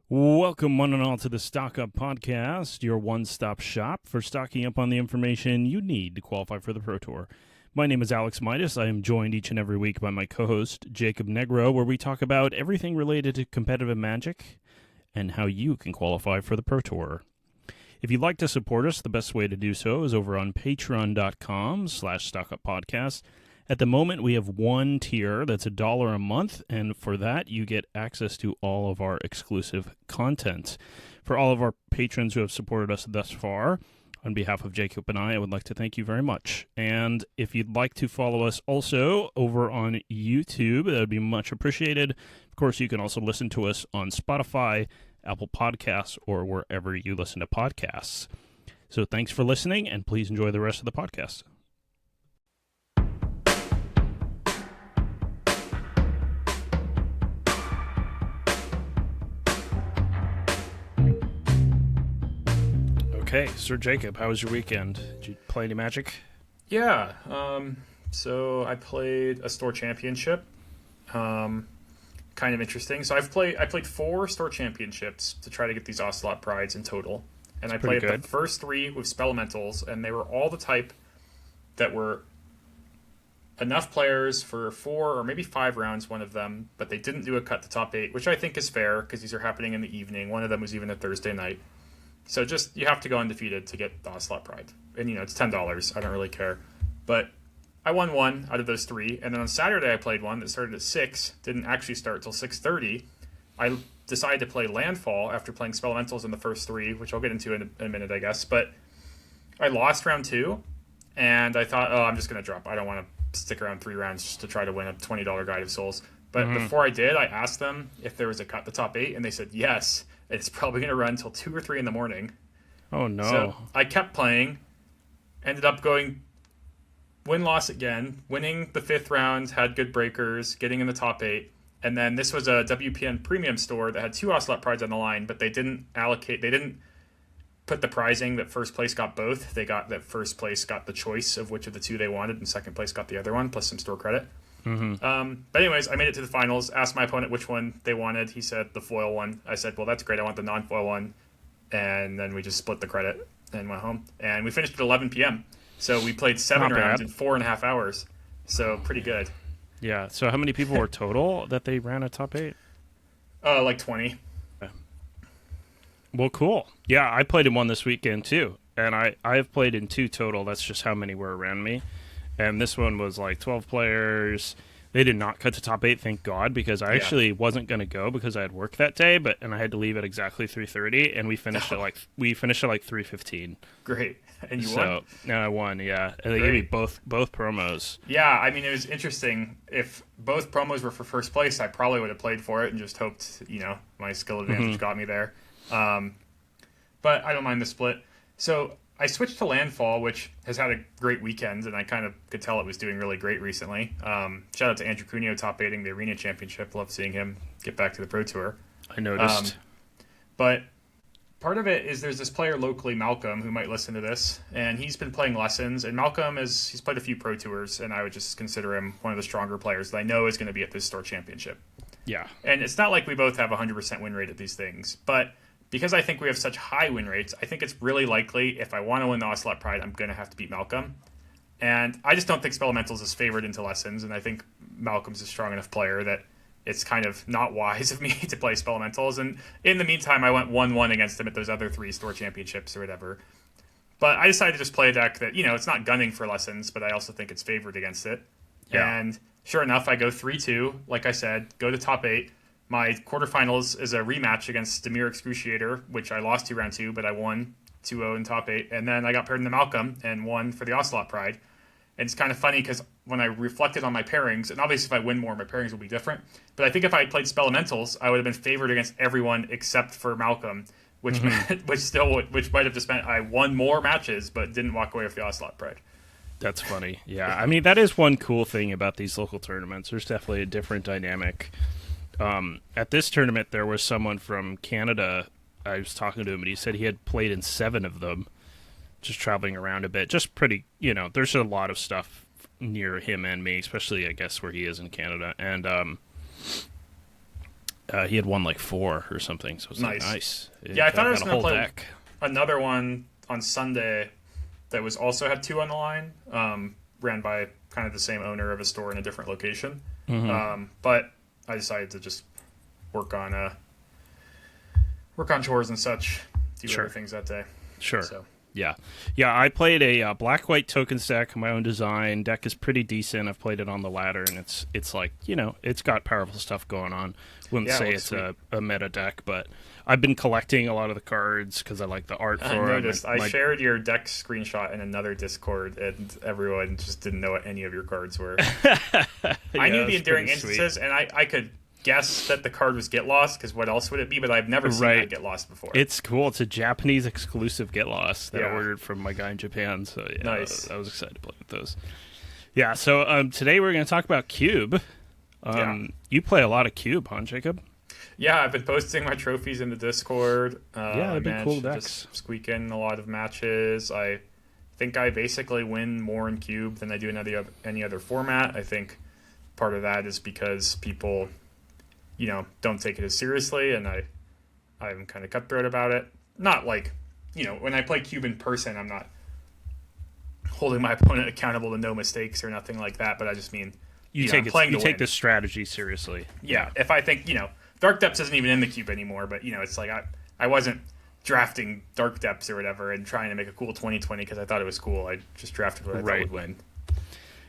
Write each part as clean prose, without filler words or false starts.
Welcome, one and all, to the Stock Up Podcast, your one-stop shop for stocking up on the information you need to qualify for the Pro Tour. My name is Alex Midas. I am joined each and every week by my co-host, Jacob Negro, where we talk about everything related to competitive Magic and how you can qualify for the Pro Tour. If you'd like to support us, the best way to do so is over on patreon.com/stockuppodcast. At the moment, we have one tier that's $1 a month, and for that, you get access to all of our exclusive content. For all of our patrons who have supported us thus far, on behalf of Jacob and I would like to thank you very much. And if you'd like to follow us also over on YouTube, that would be much appreciated. Of course, you can also listen to us on Spotify, Apple Podcasts, or wherever you listen to podcasts. So thanks for listening, and please enjoy the rest of the podcast. Okay, Sir Jacob, how was your weekend? Did you play any Magic? Yeah, so I played a store championship. Kind of interesting. So I played 4 store championships to try to get these Ocelot Prides in total. And I played the first 3 with Spellmentals, and they were all the type that were enough players for 4 or maybe 5 rounds, one of them, but they didn't do a cut to top 8, which I think is fair because these are happening in the evening. One of them was even a Thursday night. So just, you have to go undefeated to get the Ocelot Pride. And, it's $10. I don't really care. But I won 1 out of those 3. And then on Saturday, I played one that started at 6. Didn't actually start till 6:30. I decided to play Landfall after playing Spellmentals in the first 3, which I'll get into in a minute, I guess. But I lost round 2. And I thought, I'm just going to drop. I don't want to stick around 3 rounds just to try to win a $20 Guide of Souls. But before I did, I asked them if there was a cut to top 8. And they said yes. It's probably going to run until 2 or 3 in the morning. Oh, no. So I kept playing, ended up going win-loss again, winning the 5th round, had good breakers, getting in the top 8. And then this was a WPN premium store that had 2 Ocelot Prides on the line, but they didn't put the pricing that first place got both. They got that first place got the choice of which of the 2 they wanted, and second place got the other one, plus some store credit. But anyways, I made it to the finals, asked my opponent which one they wanted. He said the foil one. I said, well, that's great. I want the non-foil one. And then we just split the credit and went home. And we finished at 11 p.m. So we played 7 rounds in 4.5 hours. So pretty good. Yeah. So how many people were total that they ran a top 8? Like 20. Yeah. Well, cool. Yeah, I played in one this weekend too. And I've played in 2 total. That's just how many were around me. And this one was like 12 players. They did not cut to top 8, thank God, because I actually wasn't going to go because I had work that day, and I had to leave at exactly 3:30, and we finished at like 3:15. Great. And you won? So I won, yeah. And they gave me both promos. Yeah, I mean, it was interesting. If both promos were for first place, I probably would have played for it and just hoped, my skill advantage got me there. But I don't mind the split. So I switched to Landfall, which has had a great weekend, and I kind of could tell it was doing really great recently. Shout out to Andrew Cuneo top 8ing the Arena Championship. Love seeing him get back to the Pro Tour. I noticed. But part of it is there's this player locally, Malcolm, who might listen to this, and he's been playing Lessons. And Malcolm he's played a few Pro Tours, and I would just consider him one of the stronger players that I know is going to be at this store championship. Yeah. And it's not like we both have a 100% win rate at these things, but because I think we have such high win rates, I think it's really likely if I want to win the Ocelot Pride, I'm going to have to beat Malcolm. And I just don't think Spellmentals is favored into Lessons, and I think Malcolm's a strong enough player that it's kind of not wise of me to play Spellmentals. And in the meantime, I went 1-1 against him at those other 3 store championships or whatever. But I decided to just play a deck that, it's not gunning for Lessons, but I also think it's favored against it. Yeah. And sure enough, I go 3-2, like I said, go to top 8. My quarterfinals is a rematch against Demir Excruciator, which I lost to round 2, but I won 2-0 in top 8. And then I got paired into Malcolm and won for the Ocelot Pride. And it's kind of funny because when I reflected on my pairings, and obviously if I win more, my pairings will be different. But I think if I had played Spellmentals, I would have been favored against everyone except for Malcolm, which might have just meant I won more matches but didn't walk away with the Ocelot Pride. That's funny. Yeah, I mean, that is one cool thing about these local tournaments. There's definitely a different dynamic. At this tournament, there was someone from Canada. I was talking to him, and he said he had played in 7 of them, just traveling around a bit. Just pretty, there's a lot of stuff near him and me, especially, I guess, where he is in Canada. And He had won like 4 or something, so it's like Nice. nice. Yeah, I thought I was Got a going to whole play deck. another one on Sunday that was also had 2 on the line, ran by kind of the same owner of a store in a different location. But I decided to just work on chores and such, do Sure. other things that day. Sure. So Yeah. Yeah, I played a black-white tokens deck, my own design. Deck is pretty decent. I've played it on the ladder, and it's like, it's got powerful stuff going on. Wouldn't yeah, say it it's looks a meta deck, but I've been collecting a lot of the cards because I like the art sweet. for I them. noticed. I shared your deck screenshot in another Discord, and everyone just didn't know what any of your cards were. I knew the enduring instances, and I could guess that the card was Get Lost, because what else would it be? But I've never seen that Get Lost before. It's cool. It's a Japanese exclusive Get Lost that I Yeah. ordered from my guy in Japan. So yeah, Nice. I was excited to play with those. Yeah. So today we're going to talk about Cube. Yeah. You play a lot of Cube, huh, Jacob? Yeah, I've been posting my trophies in the Discord. Yeah, they've been I cool managed to decks. just squeak in a lot of matches. I think I basically win more in Cube than I do in any other format. I think part of that is because people, don't take it as seriously, and I'm kind of cutthroat about it. Not like, when I play Cube in person, I'm not holding my opponent accountable to no mistakes or nothing like that. But I just mean, You I'm take playing to you take win. the strategy seriously. Yeah, if I think, Dark Depths isn't even in the cube anymore, but, it's like I wasn't drafting Dark Depths or whatever and trying to make a cool 2020 because I thought it was cool. I just drafted what I thought would win.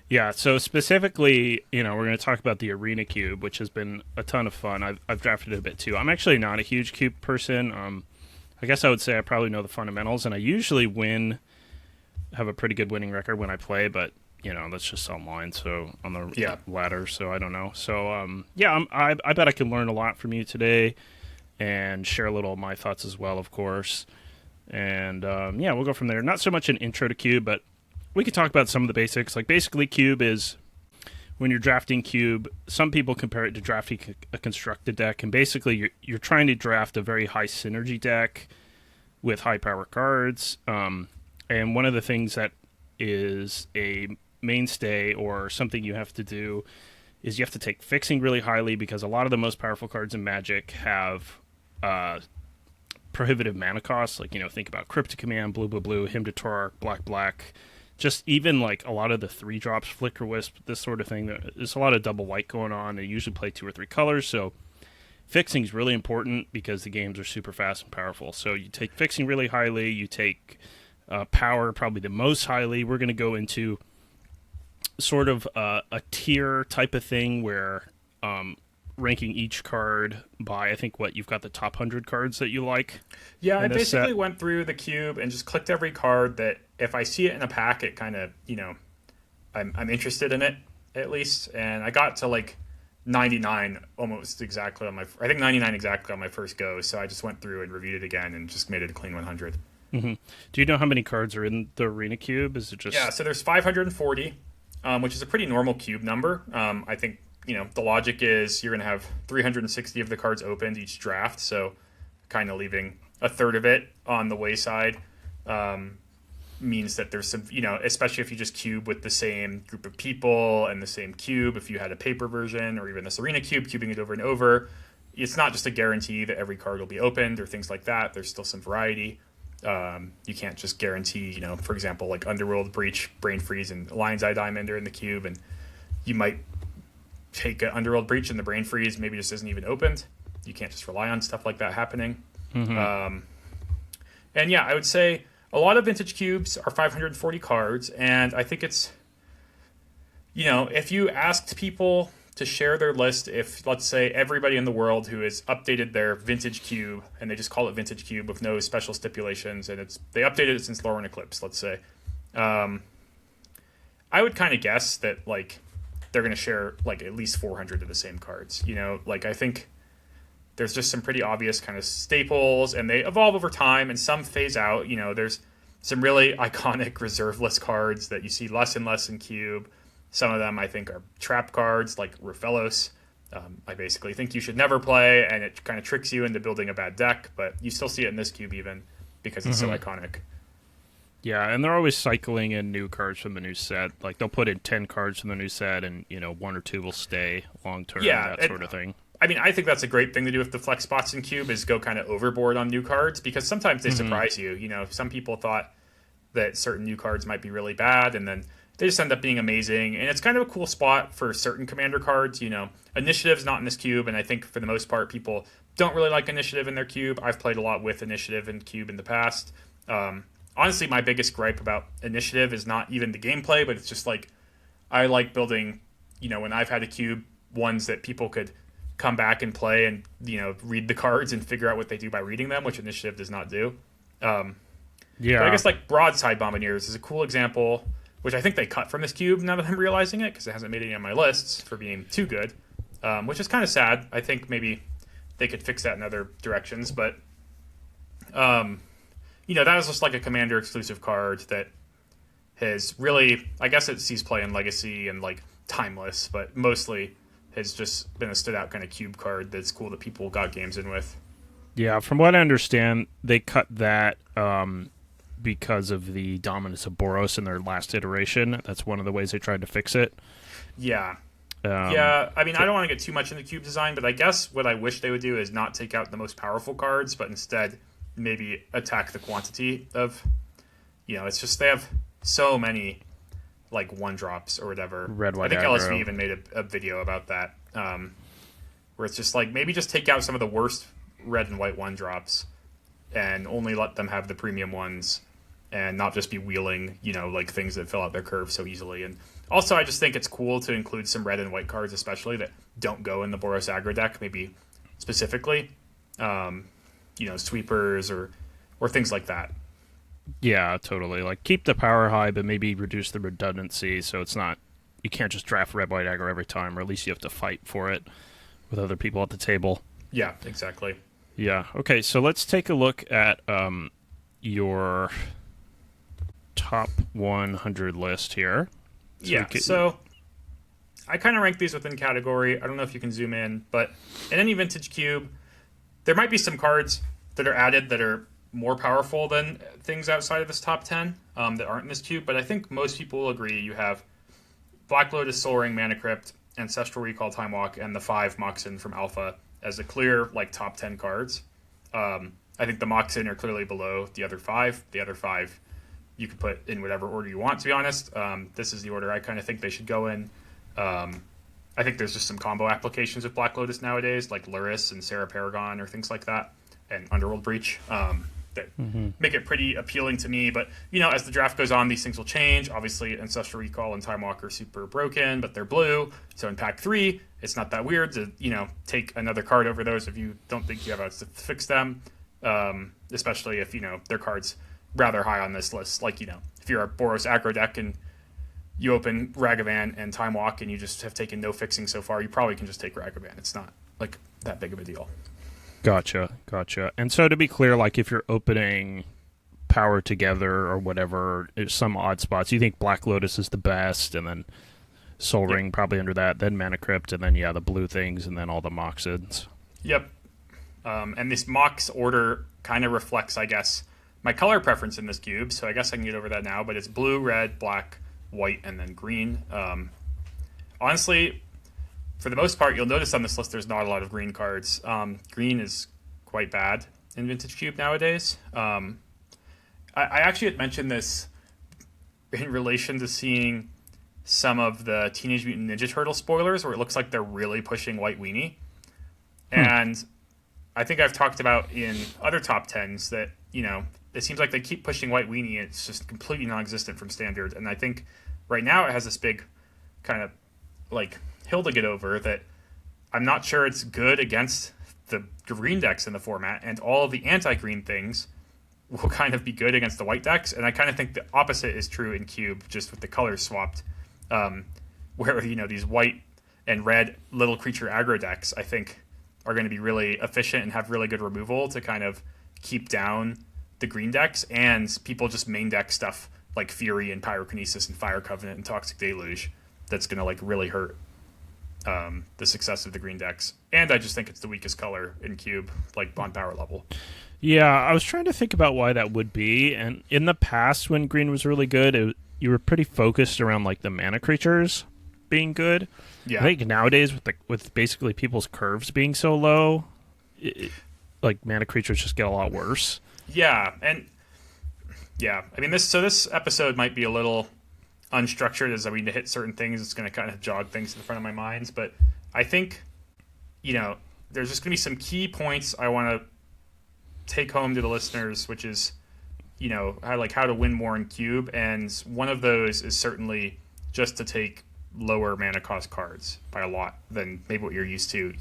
Yeah, so specifically, we're going to talk about the Arena Cube, which has been a ton of fun. I've drafted it a bit too. I'm actually not a huge cube person. I guess I would say I probably know the fundamentals, and I usually have a pretty good winning record when I play, but that's just online, so on the ladder, so I don't know. So I bet I can learn a lot from you today and share a little of my thoughts as well, of course. And we'll go from there. Not so much an intro to Cube, but we could talk about some of the basics. Like, basically, Cube is, when you're drafting Cube, some people compare it to drafting a constructed deck, and basically you're trying to draft a very high synergy deck with high power cards. And one of the things that is a mainstay or something you have to do is you have to take fixing really highly, because a lot of the most powerful cards in Magic have prohibitive mana costs. Like, think about Cryptic Command, blue, blue, blue, Hymn to Torarch, black, black. Just even like a lot of the 3-drops, Flicker Wisp, this sort of thing. There's a lot of double white going on. They usually play 2 or 3 colors, so fixing is really important because the games are super fast and powerful. So you take fixing really highly. You take power probably the most highly. We're going to go into sort of a tier type of thing where ranking each card by, I think, you've got the top 100 cards that you like. Yeah, I basically went through the cube and just clicked every card that if I see it in a pack, it kind of, I'm interested in it at least. And I got to like 99 almost exactly I think 99 exactly on my first go. So I just went through and reviewed it again and just made it a clean 100. Mm-hmm. Do you know how many cards are in the Arena Cube? Is it just... Yeah, so there's 540, which is a pretty normal cube number. I think, the logic is you're going to have 360 of the cards opened each draft, so kind of leaving a third of it on the wayside means that there's some, especially if you just cube with the same group of people and the same cube, if you had a paper version or even this Arena Cube, cubing it over and over, it's not just a guarantee that every card will be opened or things like that. There's still some variety. You can't just guarantee, for example, like Underworld, Breach, Brain Freeze, and Lion's Eye Diamond are in the cube, and you might take an Underworld Breach and the Brain Freeze maybe just isn't even opened. You can't just rely on stuff like that happening. Mm-hmm. And yeah, I would say a lot of vintage cubes are 540 cards, and I think it's, if you asked people to share their list, if, let's say, everybody in the world who has updated their vintage cube, and they just call it vintage cube with no special stipulations, and they updated it since Lorwyn Eclipse, let's say, I would kind of guess that, like, they're going to share, like, at least 400 of the same cards. I think there's just some pretty obvious kind of staples, and they evolve over time, and some phase out. There's some really iconic reserve list cards that you see less and less in cube. Some of them, I think, are trap cards, like Rufelos. I basically think you should never play, and it kind of tricks you into building a bad deck, but you still see it in this cube even because it's so iconic. Yeah, and they're always cycling in new cards from the new set. Like, they'll put in 10 cards from the new set, and, 1 or 2 will stay long-term, that sort of thing. I mean, I think that's a great thing to do with the flex spots in Cube is go kind of overboard on new cards because sometimes they surprise you. You know, some people thought that certain new cards might be really bad, and then they just end up being amazing. And it's kind of a cool spot for certain commander cards. You know, Initiative's not in this cube, and I think for the most part, people don't really like Initiative in their cube. I've played a lot with Initiative in cube in the past. Honestly, my biggest gripe about Initiative is not even the gameplay, but it's just like I like building. You know, when I've had a cube, ones that people could come back and play and read the cards and figure out what they do by reading them, which Initiative does not do. Yeah, but I guess like Broadside Bombardiers is a cool example, which I think they cut from this cube now that I'm realizing it because it hasn't made any on my lists for being too good, which is kind of sad. I think maybe they could fix that in other directions, but that is just like a Commander exclusive card that has really, I guess it sees play in Legacy and like Timeless, but mostly has just been a stood out kind of cube card that's cool that people got games in with. Yeah, from what I understand, they cut that because of the dominance of Boros in their last iteration. That's one of the ways they tried to fix it. Yeah. I mean, I don't want to get too much into cube design, but I guess what I wish they would do is not take out the most powerful cards, but instead maybe attack the quantity of, it's just they have so many like one drops or whatever. Red, white, I think aggro. LSV even made a video about that, where it's just like maybe just take out some of the worst red and white one drops and only let them have the premium ones and not just be wheeling, like things that fill out their curve so easily. And also, I just think it's cool to include some red and white cards, especially that don't go in the Boros aggro deck, maybe specifically, sweepers or things like that. Yeah, totally. Like keep the power high, but maybe reduce the redundancy so it's not. You can't just draft red, white, aggro every time, or at least you have to fight for it with other people at the table. Yeah, exactly. Yeah. Okay, so let's take a look at your top 100 list here. So I kind of rank these within category. I don't know if you can zoom in, but in any vintage cube, there might be some cards that are added that are more powerful than things outside of this top 10 that aren't in this cube, but I think most people will agree you have Black Lotus, Soul Ring, Mana Crypt, Ancestral Recall, Time Walk, and the 5 Moxen from Alpha as the clear like top 10 cards. I think the Moxen are clearly below the other 5. The other 5 you could put in whatever order you want, to be honest. This is the order I kind of think they should go in. I think there's just some combo applications with Black Lotus nowadays, like Luris and Sarah Paragon or things like that, and Underworld Breach, that make it pretty appealing to me. But, as the draft goes on, these things will change. Obviously, Ancestral Recall and Time Walk are super broken, but they're blue. So in Pack 3, it's not that weird to, take another card over those if you don't think you have outs to fix them, especially if, their cards rather high on this list. Like, if you're a Boros aggro deck and you open Ragavan and Time Walk and you just have taken no fixing so far, you probably can just take Ragavan. It's not, like, that big of a deal. Gotcha. And so to be clear, like if you're opening Power Together or whatever, some odd spots, you think Black Lotus is the best, and then Soul Ring probably under that, then Mana Crypt, and then, the blue things, and then all the Moxens. Yep. And this Mox order kind of reflects, I guess, my color preference in this cube, so I guess I can get over that now, but it's blue, red, black, white, and then green. Honestly, for the most part, you'll notice on this list there's not a lot of green cards. Green is quite bad in Vintage Cube nowadays. I actually had mentioned this in relation to seeing some of the Teenage Mutant Ninja Turtle spoilers where it looks like they're really pushing White Weenie. And I think I've talked about in other top 10s that, it seems like they keep pushing White Weenie. It's just completely non-existent from Standard. And I think right now it has this big kind of like hill to get over that I'm not sure it's good against the green decks in the format, and all of the anti-green things will kind of be good against the white decks. And I kind of think the opposite is true in Cube, just with the colors swapped, where, these white and red little creature aggro decks, I think, are going to be really efficient and have really good removal to kind of keep down the green decks, and people just main deck stuff like Fury and Pyrokinesis and Fire Covenant and Toxic Deluge that's going to like really hurt the success of the green decks. And I just think it's the weakest color in Cube, like on power level. Yeah, I was trying to think about why that would be, and in the past when green was really good, you were pretty focused around like the mana creatures. being good. I Yeah. think nowadays with basically people's curves being so low, like mana creatures just get a lot worse. Yeah. And yeah, I mean this episode might be a little unstructured as I mean to hit certain things. It's going to kind of jog things in front of my minds, but I think there's just going to be some key points I want to take home to the listeners, which is how to win more in cube, and one of those is certainly just to take lower mana cost cards by a lot than maybe what you're used to.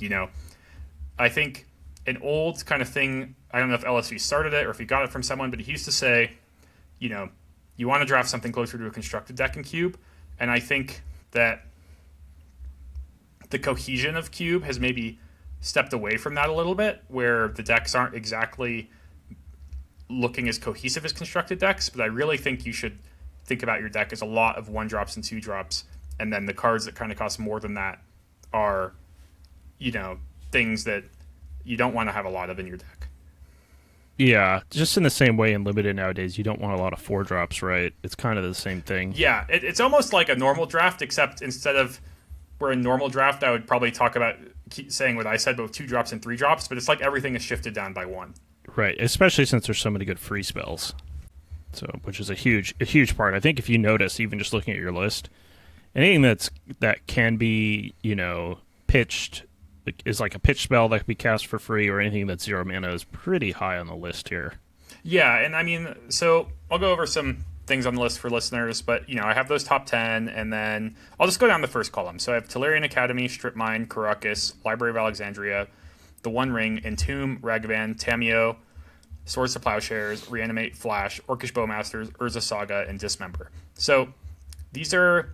I think an old kind of thing, I don't know if LSV started it or if he got it from someone, but he used to say, you want to draft something closer to a constructed deck in cube, and I think that the cohesion of cube has maybe stepped away from that a little bit, where the decks aren't exactly looking as cohesive as constructed decks, but I really think you should think about your deck as a lot of 1-drops and 2-drops, and then the cards that kind of cost more than that are, things that you don't want to have a lot of in your deck. Yeah, just in the same way in limited nowadays, you don't want a lot of 4-drops, right? It's kind of the same thing. Yeah, it's almost like a normal draft, except instead of where a normal draft, I would probably talk about saying what I said, both 2-drops and 3-drops, but it's like everything is shifted down by 1. Right, especially since there's so many good free spells. So, which is a huge part. I think if you notice, even just looking at your list, anything that can be, pitched is like a pitch spell that can be cast for free, or anything that's 0 mana is pretty high on the list here. Yeah, and I mean, so I'll go over some things on the list for listeners, but I have those top 10, and then I'll just go down the first column. So I have Tellurian Academy, Strip Mine, Karakas, Library of Alexandria, The One Ring, Entomb, Ragavan, Tameo, Swords to Plowshares, Reanimate, Flash, Orcish Bowmasters, Urza Saga, and Dismember. So these are,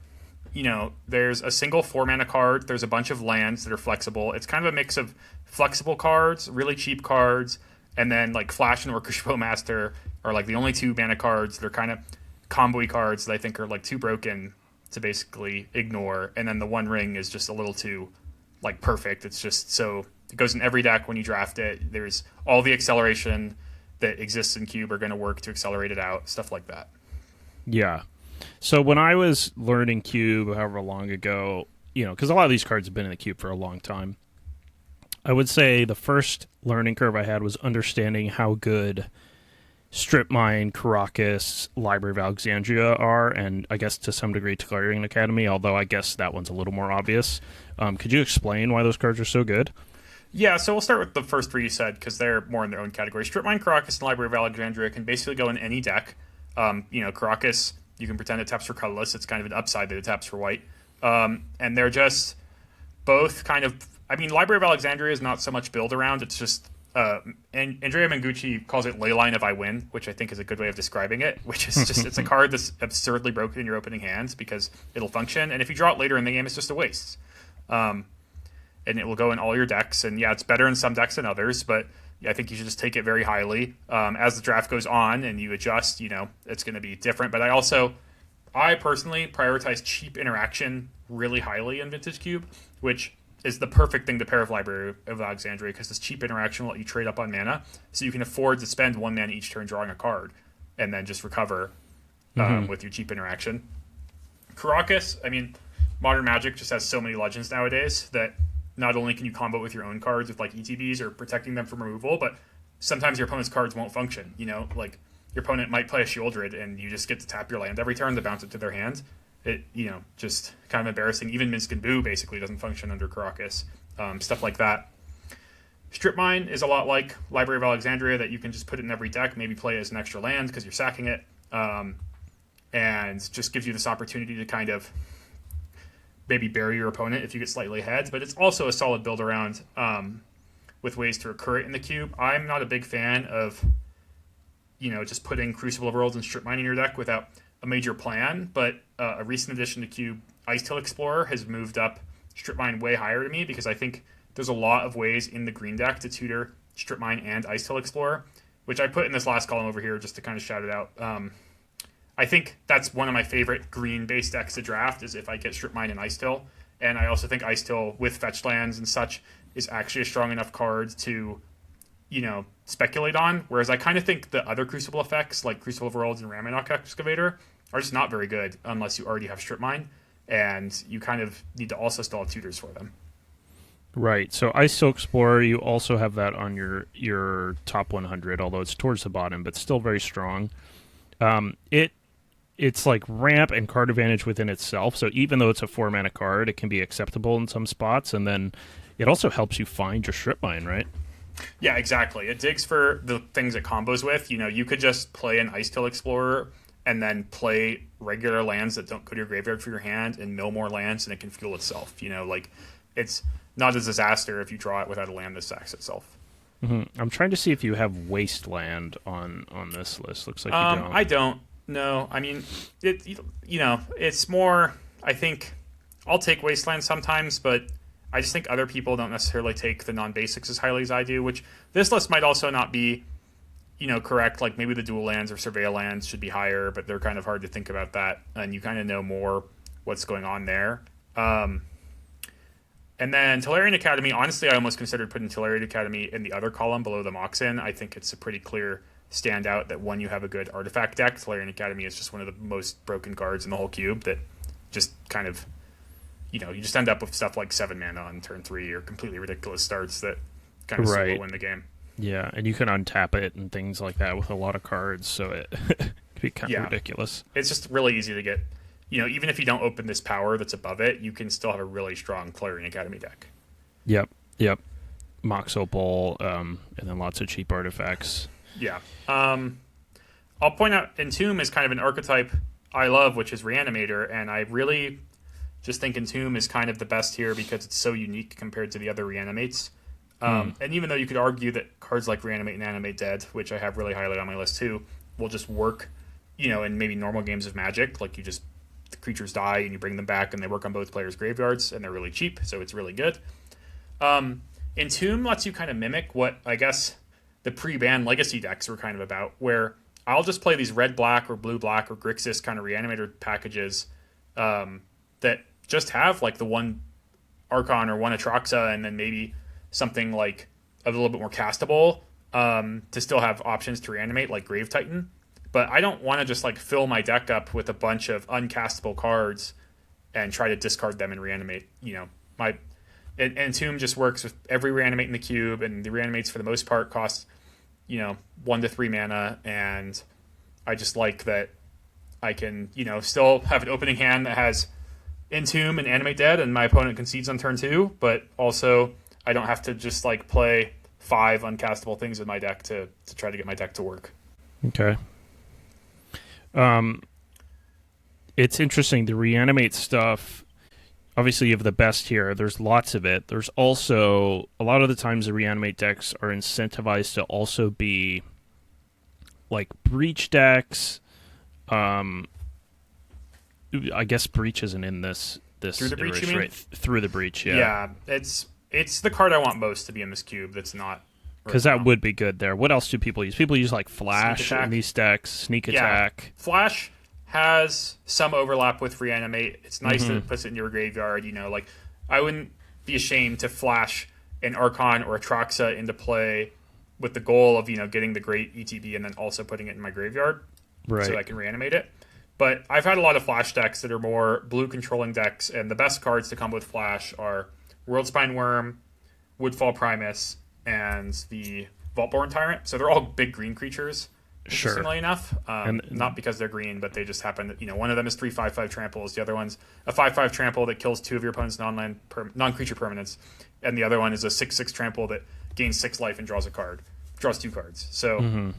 there's a single 4-mana card. There's a bunch of lands that are flexible. It's kind of a mix of flexible cards, really cheap cards, and then like Flash and Orcish Bowmaster are like the only 2-mana cards. They're kind of combo-y cards that I think are like too broken to basically ignore. And then the One Ring is just a little too like perfect. It's just so it goes in every deck when you draft it. There's all the acceleration that exists in cube are going to work to accelerate it out, stuff like that. Yeah. So when I was learning cube however long ago, because a lot of these cards have been in the cube for a long time, I would say the first learning curve I had was understanding how good Strip Mine, Karakas, Library of Alexandria are, and I guess to some degree Tellurian Academy, although I guess that one's a little more obvious. Could you explain why those cards are so good? Yeah, so we'll start with the first 3 you said, because they're more in their own category. Strip Mine, Karakas, and Library of Alexandria can basically go in any deck. Karakas, you can pretend it taps for colorless. It's kind of an upside that it taps for white. And they're just both kind of... I mean, Library of Alexandria is not so much build around. It's just... and Andrea Mengucci calls it Leyline if I win, which I think is a good way of describing it, which is just... it's a card that's absurdly broken in your opening hands because it'll function. And if you draw it later in the game, it's just a waste. And it will go in all your decks. And yeah, it's better in some decks than others, but I think you should just take it very highly. As the draft goes on and you adjust, it's going to be different. But I personally prioritize cheap interaction really highly in Vintage Cube, which is the perfect thing to pair with Library of Alexandria, because this cheap interaction will let you trade up on mana, so you can afford to spend 1 mana each turn drawing a card, and then just recover with your cheap interaction. Karakas, I mean, Modern Magic just has so many legends nowadays that not only can you combo with your own cards with like ETBs or protecting them from removal, but sometimes your opponent's cards won't function. Like your opponent might play a Shieldred and you just get to tap your land every turn to bounce it to their hand. It, just kind of embarrassing. Even Minsk and Boo basically doesn't function under Karakas. Stuff like that. Strip Mine is a lot like Library of Alexandria, that you can just put it in every deck, maybe play as an extra land because you're sacking it, and just gives you this opportunity to kind of maybe bury your opponent if you get slightly ahead. But it's also a solid build around with ways to recur it in the cube. I'm not a big fan of just putting Crucible of Worlds and Strip Mine in your deck without a major plan, but a recent addition to cube, Ice Tail Explorer, has moved up Strip Mine way higher to me, because I think there's a lot of ways in the green deck to tutor Strip Mine and Ice Tail Explorer, which I put in this last column over here just to kind of shout it out. I think that's one of my favorite green-based decks to draft, is if I get Strip Mine and Ice Tail. And I also think Ice Tail with fetch lands and such is actually a strong enough card to, speculate on. Whereas I kind of think the other Crucible effects, like Crucible of Worlds and Ramonok Excavator, are just not very good unless you already have Strip Mine. and you kind of need to also still have tutors for them. Right. So Ice Silk Explorer, you also have that on your top 100, although it's towards the bottom, but still very strong. It's like ramp and card advantage within itself. So even though it's a 4-mana card, it can be acceptable in some spots, and then it also helps you find your strip mine, right? Yeah, exactly. It digs for the things it combos with. You could just play an Ice Tail Explorer and then play regular lands that don't go to your graveyard for your hand and mill more lands, and it can fuel itself. It's not a disaster if you draw it without a land that sacks itself. I'm trying to see if you have Wasteland on this list. Looks like you don't. I don't. No, I mean, it's more. I think I'll take Wasteland sometimes, but I just think other people don't necessarily take the non-basics as highly as I do. Which this list might also not be, correct. Like maybe the dual lands or surveil lands should be higher, but they're kind of hard to think about that, and you kind of know more what's going on there. And then Tolarian Academy, honestly, I almost considered putting Tolarian Academy in the other column below the Moxen. I think it's a pretty clear standout that when you have a good artifact deck, Tolarian Academy is just one of the most broken cards in the whole cube that just kind of, you just end up with stuff like 7 mana on turn 3 or completely ridiculous starts that kind of solo win the game. Yeah, and you can untap it and things like that with a lot of cards, so it can be kind of ridiculous. It's just really easy to get. Even if you don't open this power that's above it, you can still have a really strong Tolarian Academy deck. Yep. Mox Opal, and then lots of cheap artifacts. Yeah. I'll point out Entomb is kind of an archetype I love, which is Reanimator, and I really just think Entomb is kind of the best here because it's so unique compared to the other Reanimates. And even though you could argue that cards like Reanimate and Animate Dead, which I have really highly on my list too, will just work, in maybe normal games of Magic, like the creatures die and you bring them back and they work on both players' graveyards and they're really cheap, so it's really good. Entomb lets you kind of mimic what I guess the pre-ban Legacy decks were kind of about, where I'll just play these red-black or blue-black or Grixis kind of Reanimator packages that just have like the one Archon or one Atraxa and then maybe something like a little bit more castable to still have options to reanimate like Grave Titan. But I don't want to just like fill my deck up with a bunch of uncastable cards and try to discard them and reanimate. Entomb just works with every reanimate in the cube, and the reanimates for the most part cost 1 to 3 mana, and I just like that I can still have an opening hand that has Entomb and Animate Dead, and my opponent concedes on turn 2, but also I don't have to just like play 5 uncastable things with my deck to try to get my deck to work. Okay. It's interesting, the Reanimate stuff. Obviously, you have the best here. There's lots of it. There's also, a lot of the times the Reanimate decks are incentivized to also be like Breach decks. I guess Breach isn't in this Through the Breach, you mean? Right? Through the Breach, yeah. Yeah, it's the card I want most to be in this cube that's not. Because that would be good there. What else do people use? People use like Flash in these decks, Sneak Attack. Flash has some overlap with Reanimate. It's nice that it puts it in your graveyard. I wouldn't be ashamed to flash an Archon or a Traxa into play with the goal of getting the great ETB and then also putting it in my graveyard, right, so I can reanimate it. But I've had a lot of Flash decks that are more blue controlling decks, and the best cards to come with Flash are Worldspine Worm, Woodfall Primus, and the Vaultborn Tyrant. So they're all big green creatures, interestingly enough. Not because they're green, but they just happen that, one of them is 3/5/5 tramples. The other one's a 5/5 trample that kills 2 of your opponent's non-creature permanents. And the other one is a 6/6 trample that gains 6 life and draws 2 cards. So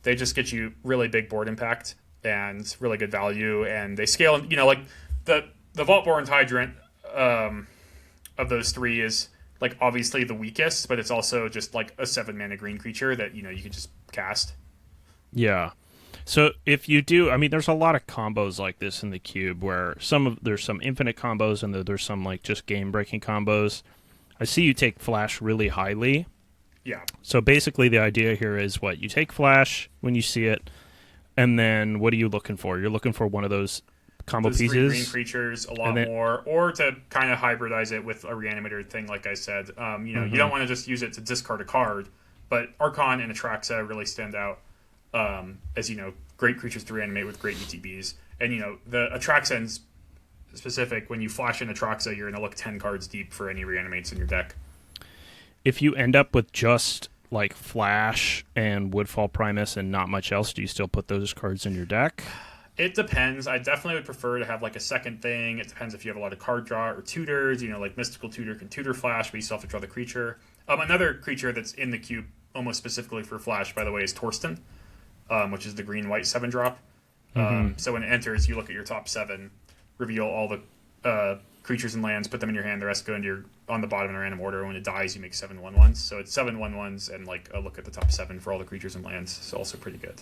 they just get you really big board impact and really good value. And they scale, like the Vaultborn Hydrant of those 3 is like obviously the weakest, but it's also just like a 7 mana green creature that you can just cast. Yeah. So if you do, there's a lot of combos like this in the cube where there's some infinite combos and there's some like just game breaking combos. I see you take Flash really highly. Yeah. So basically the idea here is what you take Flash when you see it, and then what are you looking for? You're looking for one of those combo those pieces, 3 green creatures, a lot more, or to kind of hybridize it with a reanimator thing, like I said. You don't want to just use it to discard a card, but Archon and Atraxa really stand out as great creatures to reanimate with great ETBs. And the Atraxa and specific, when you flash in Atraxa, you're going to look 10 cards deep for any reanimates in your deck. If you end up with just like Flash and Woodfall Primus and not much else, do you still put those cards in your deck? It depends. I definitely would prefer to have like a second thing. It depends if you have a lot of card draw or tutors. Like Mystical Tutor can tutor Flash, but you still have to draw the creature. Another creature that's in the cube almost specifically for Flash, by the way, is Torsten, which is the green-white 7-drop. So when it enters, you look at your top 7, reveal all the creatures and lands, put them in your hand. The rest go into on the bottom in a random order. When it dies, you make 7 1/1s. So it's 7 1/1s and like a look at the top 7 for all the creatures and lands. So also pretty good.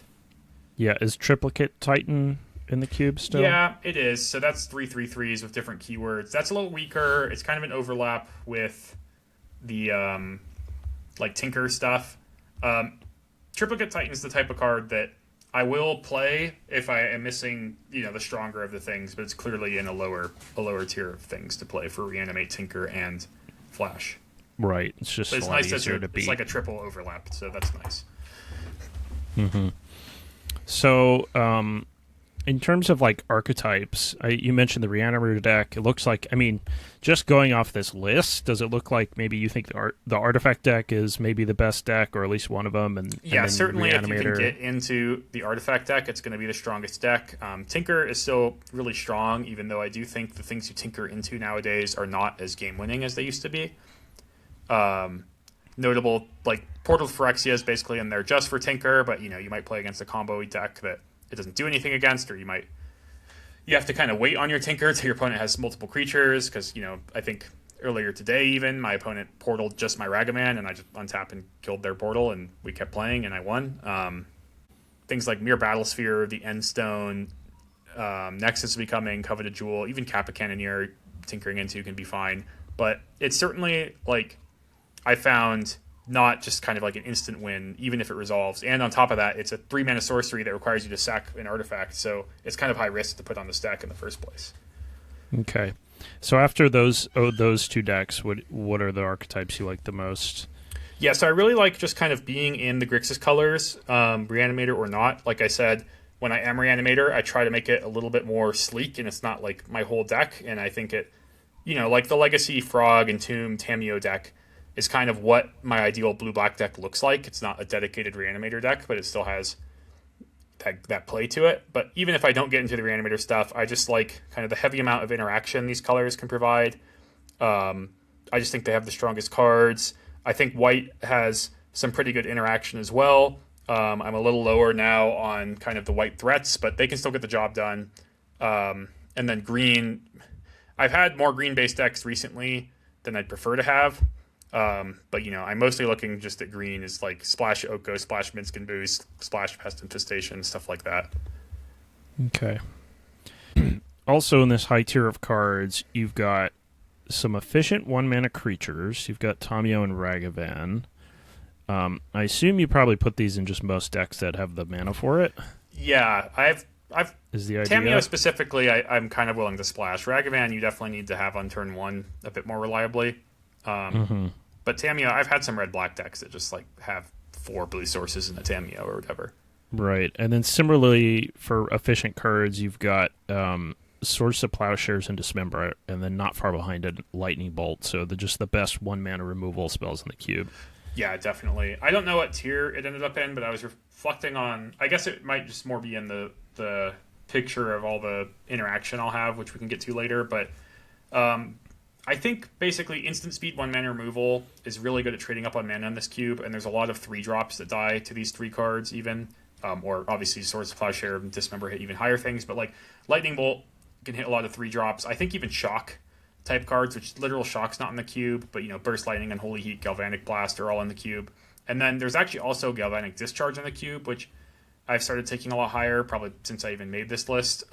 Yeah, is Triplicate Titan in the cube still? Yeah, it is. So that's 3 3/3s with different keywords. That's a little weaker. It's kind of an overlap with the like Tinker stuff. Triplicate Titan is the type of card that I will play if I am missing, the stronger of the things, but it's clearly in a lower tier of things to play for Reanimate, Tinker, and Flash. Right. It's just it's a lot nice easier to beat. It's like a triple overlap, so that's nice. Mm-hmm. So, in terms of like archetypes, you mentioned the Reanimator deck. It looks like, just going off this list, does it look like maybe you think the Artifact deck is maybe the best deck, or at least one of them? And then certainly Reanimator. If you can get into the Artifact deck, it's going to be the strongest deck. Tinker is still really strong, even though I do think the things you tinker into nowadays are not as game-winning as they used to be. Notable, like Portal to Phyrexia is basically in there just for Tinker, but you might play against a combo deck that it doesn't do anything against, or you have to kind of wait on your Tinker until your opponent has multiple creatures, because I think earlier today even my opponent portaled just my Ragaman, and I just untapped and killed their portal, and we kept playing and I won. Things like Mere Battlesphere, the Endstone, Nexus is becoming Coveted Jewel, even Kappa Cannoneer tinkering into can be fine, but it's certainly like I found not just kind of like an instant win, even if it resolves. And on top of that, it's a 3-mana sorcery that requires you to sack an artifact, so it's kind of high risk to put on the stack in the first place. Okay. So after those two decks, what are the archetypes you like the most? Yeah, so I really like just kind of being in the Grixis colors, Reanimator or not. Like I said, when I am Reanimator, I try to make it a little bit more sleek, and it's not like my whole deck. And I think it, like the Legacy, Frog, and Tomb, Tameo deck is kind of what my ideal blue-black deck looks like. It's not a dedicated Reanimator deck, but it still has that play to it. But even if I don't get into the Reanimator stuff, I just like kind of the heavy amount of interaction these colors can provide. I just think they have the strongest cards. I think white has some pretty good interaction as well. I'm a little lower now on kind of the white threats, but they can still get the job done. And then green, I've had more green-based decks recently than I'd prefer to have. But I'm mostly looking just at green is like Splash Oko, Splash Minskin Boost, Splash Pest Infestation, stuff like that. Okay. Also in this high tier of cards, you've got some efficient 1-mana creatures. You've got Tameo and Ragavan. I assume you probably put these in just most decks that have the mana for it. Yeah, I've is the idea. Tameo specifically, I'm kind of willing to splash. Ragavan, you definitely need to have on turn 1 a bit more reliably. But Tameo, I've had some red-black decks that just like have 4 blue sources in a Tameo or whatever. Right, and then similarly for efficient cards, you've got Swords to Plowshares and Dismember, and then not far behind it, Lightning Bolt. So just the best 1-mana removal spells in the cube. Yeah, definitely. I don't know what tier it ended up in, but I was reflecting on. I guess it might just more be in the picture of all the interaction I'll have, which we can get to later. But I think basically instant speed 1-mana removal is really good at trading up on mana in this cube, and there's a lot of 3-drops that die to these 3 cards even, or obviously Swords to Plowshare and Dismember hit even higher things, but like Lightning Bolt can hit a lot of 3-drops. I think even Shock type cards, which literal Shock's not in the cube, but Burst Lightning, Unholy Heat, Galvanic Blast are all in the cube. And then there's actually also Galvanic Discharge in the cube, which I've started taking a lot higher, probably since I even made this list.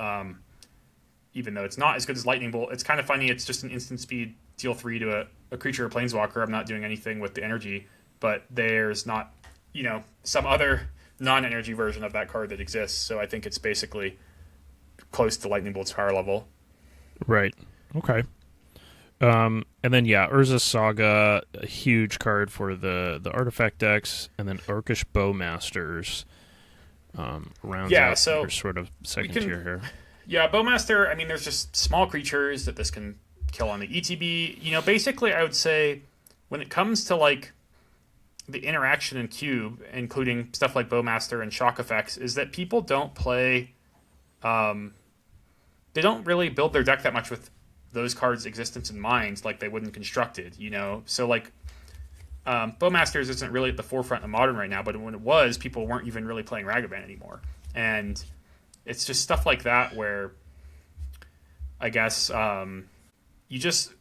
Even though it's not as good as Lightning Bolt, it's kind of funny. It's just an instant speed, deal 3 to a creature or planeswalker. I'm not doing anything with the energy, but there's not, some other non-energy version of that card that exists. So I think it's basically close to Lightning Bolt's power level. Right. Okay. And then, Urza's Saga, a huge card for the artifact decks, and then Orcish Bowmasters rounds out your sort of second tier here. Yeah, Bowmaster, I mean, there's just small creatures that this can kill on the ETB. Basically, I would say when it comes to like the interaction in Cube, including stuff like Bowmaster and shock effects, is that people don't play. They don't really build their deck that much with those cards' existence in mind, like they would in Constructed. So like Bowmasters isn't really at the forefront of Modern right now, but when it was, people weren't even really playing Ragavan anymore, and it's just stuff like that where I guess you just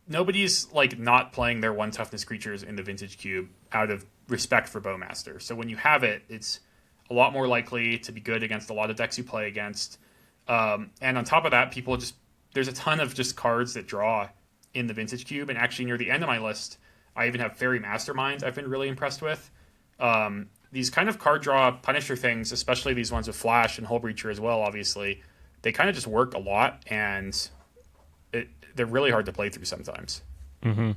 nobody's like not playing their one toughness creatures in the Vintage Cube out of respect for Bowmaster. So when you have it, it's a lot more likely to be good against a lot of decks you play against. And on top of that, there's a ton of just cards that draw in the Vintage Cube. And actually near the end of my list, I even have Fairy Masterminds I've been really impressed with. These kind of card draw Punisher things, especially these ones with Flash and Hull Breacher as well, obviously, they kind of just work a lot, and they're really hard to play through sometimes. Mm-hmm.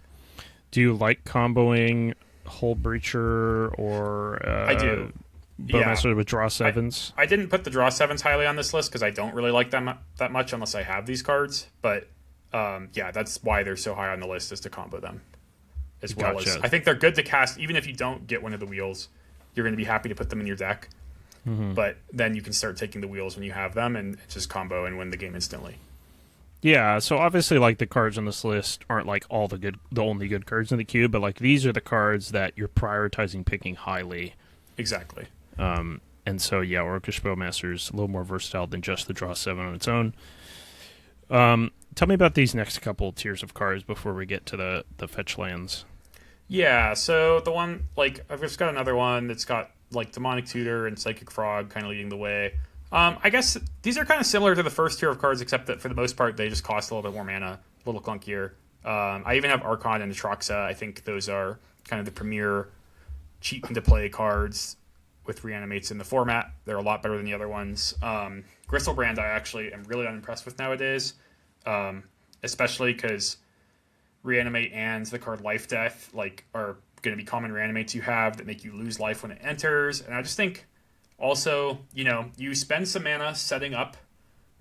Do you like comboing Hull Breacher or I do. Bowmaster with draw sevens? I didn't put the draw sevens highly on this list because I don't really like them that much unless I have these cards. But that's why they're so high on the list, is to combo them. As well as I think they're good to cast even if you don't get one of the wheels. You're going to be happy to put them in your deck. Mm-hmm. But then you can start taking the wheels when you have them and just combo and win the game instantly. Yeah, so obviously, like, the cards on this list aren't like the only good cards in the cube, but like these are the cards that you're prioritizing picking highly. Exactly. And so yeah, Orcish Bowmaster is a little more versatile than just the draw 7 on its own. Tell me about these next couple tiers of cards before we get to the fetch lands. Yeah, so the one, like, I've just got another one that's got like Demonic Tutor and Psychic Frog kind of leading the way. I guess these are kind of similar to the first tier of cards, except that for the most part, they just cost a little bit more mana, a little clunkier. I even have Archon and Atraxa. I think those are kind of the premier cheap to play cards with reanimates in the format. They're a lot better than the other ones. Gristlebrand I actually am really unimpressed with nowadays, especially because reanimate and the card Life Death are going to be common reanimates you have that make you lose life when it enters. And I just think also, you spend some mana setting up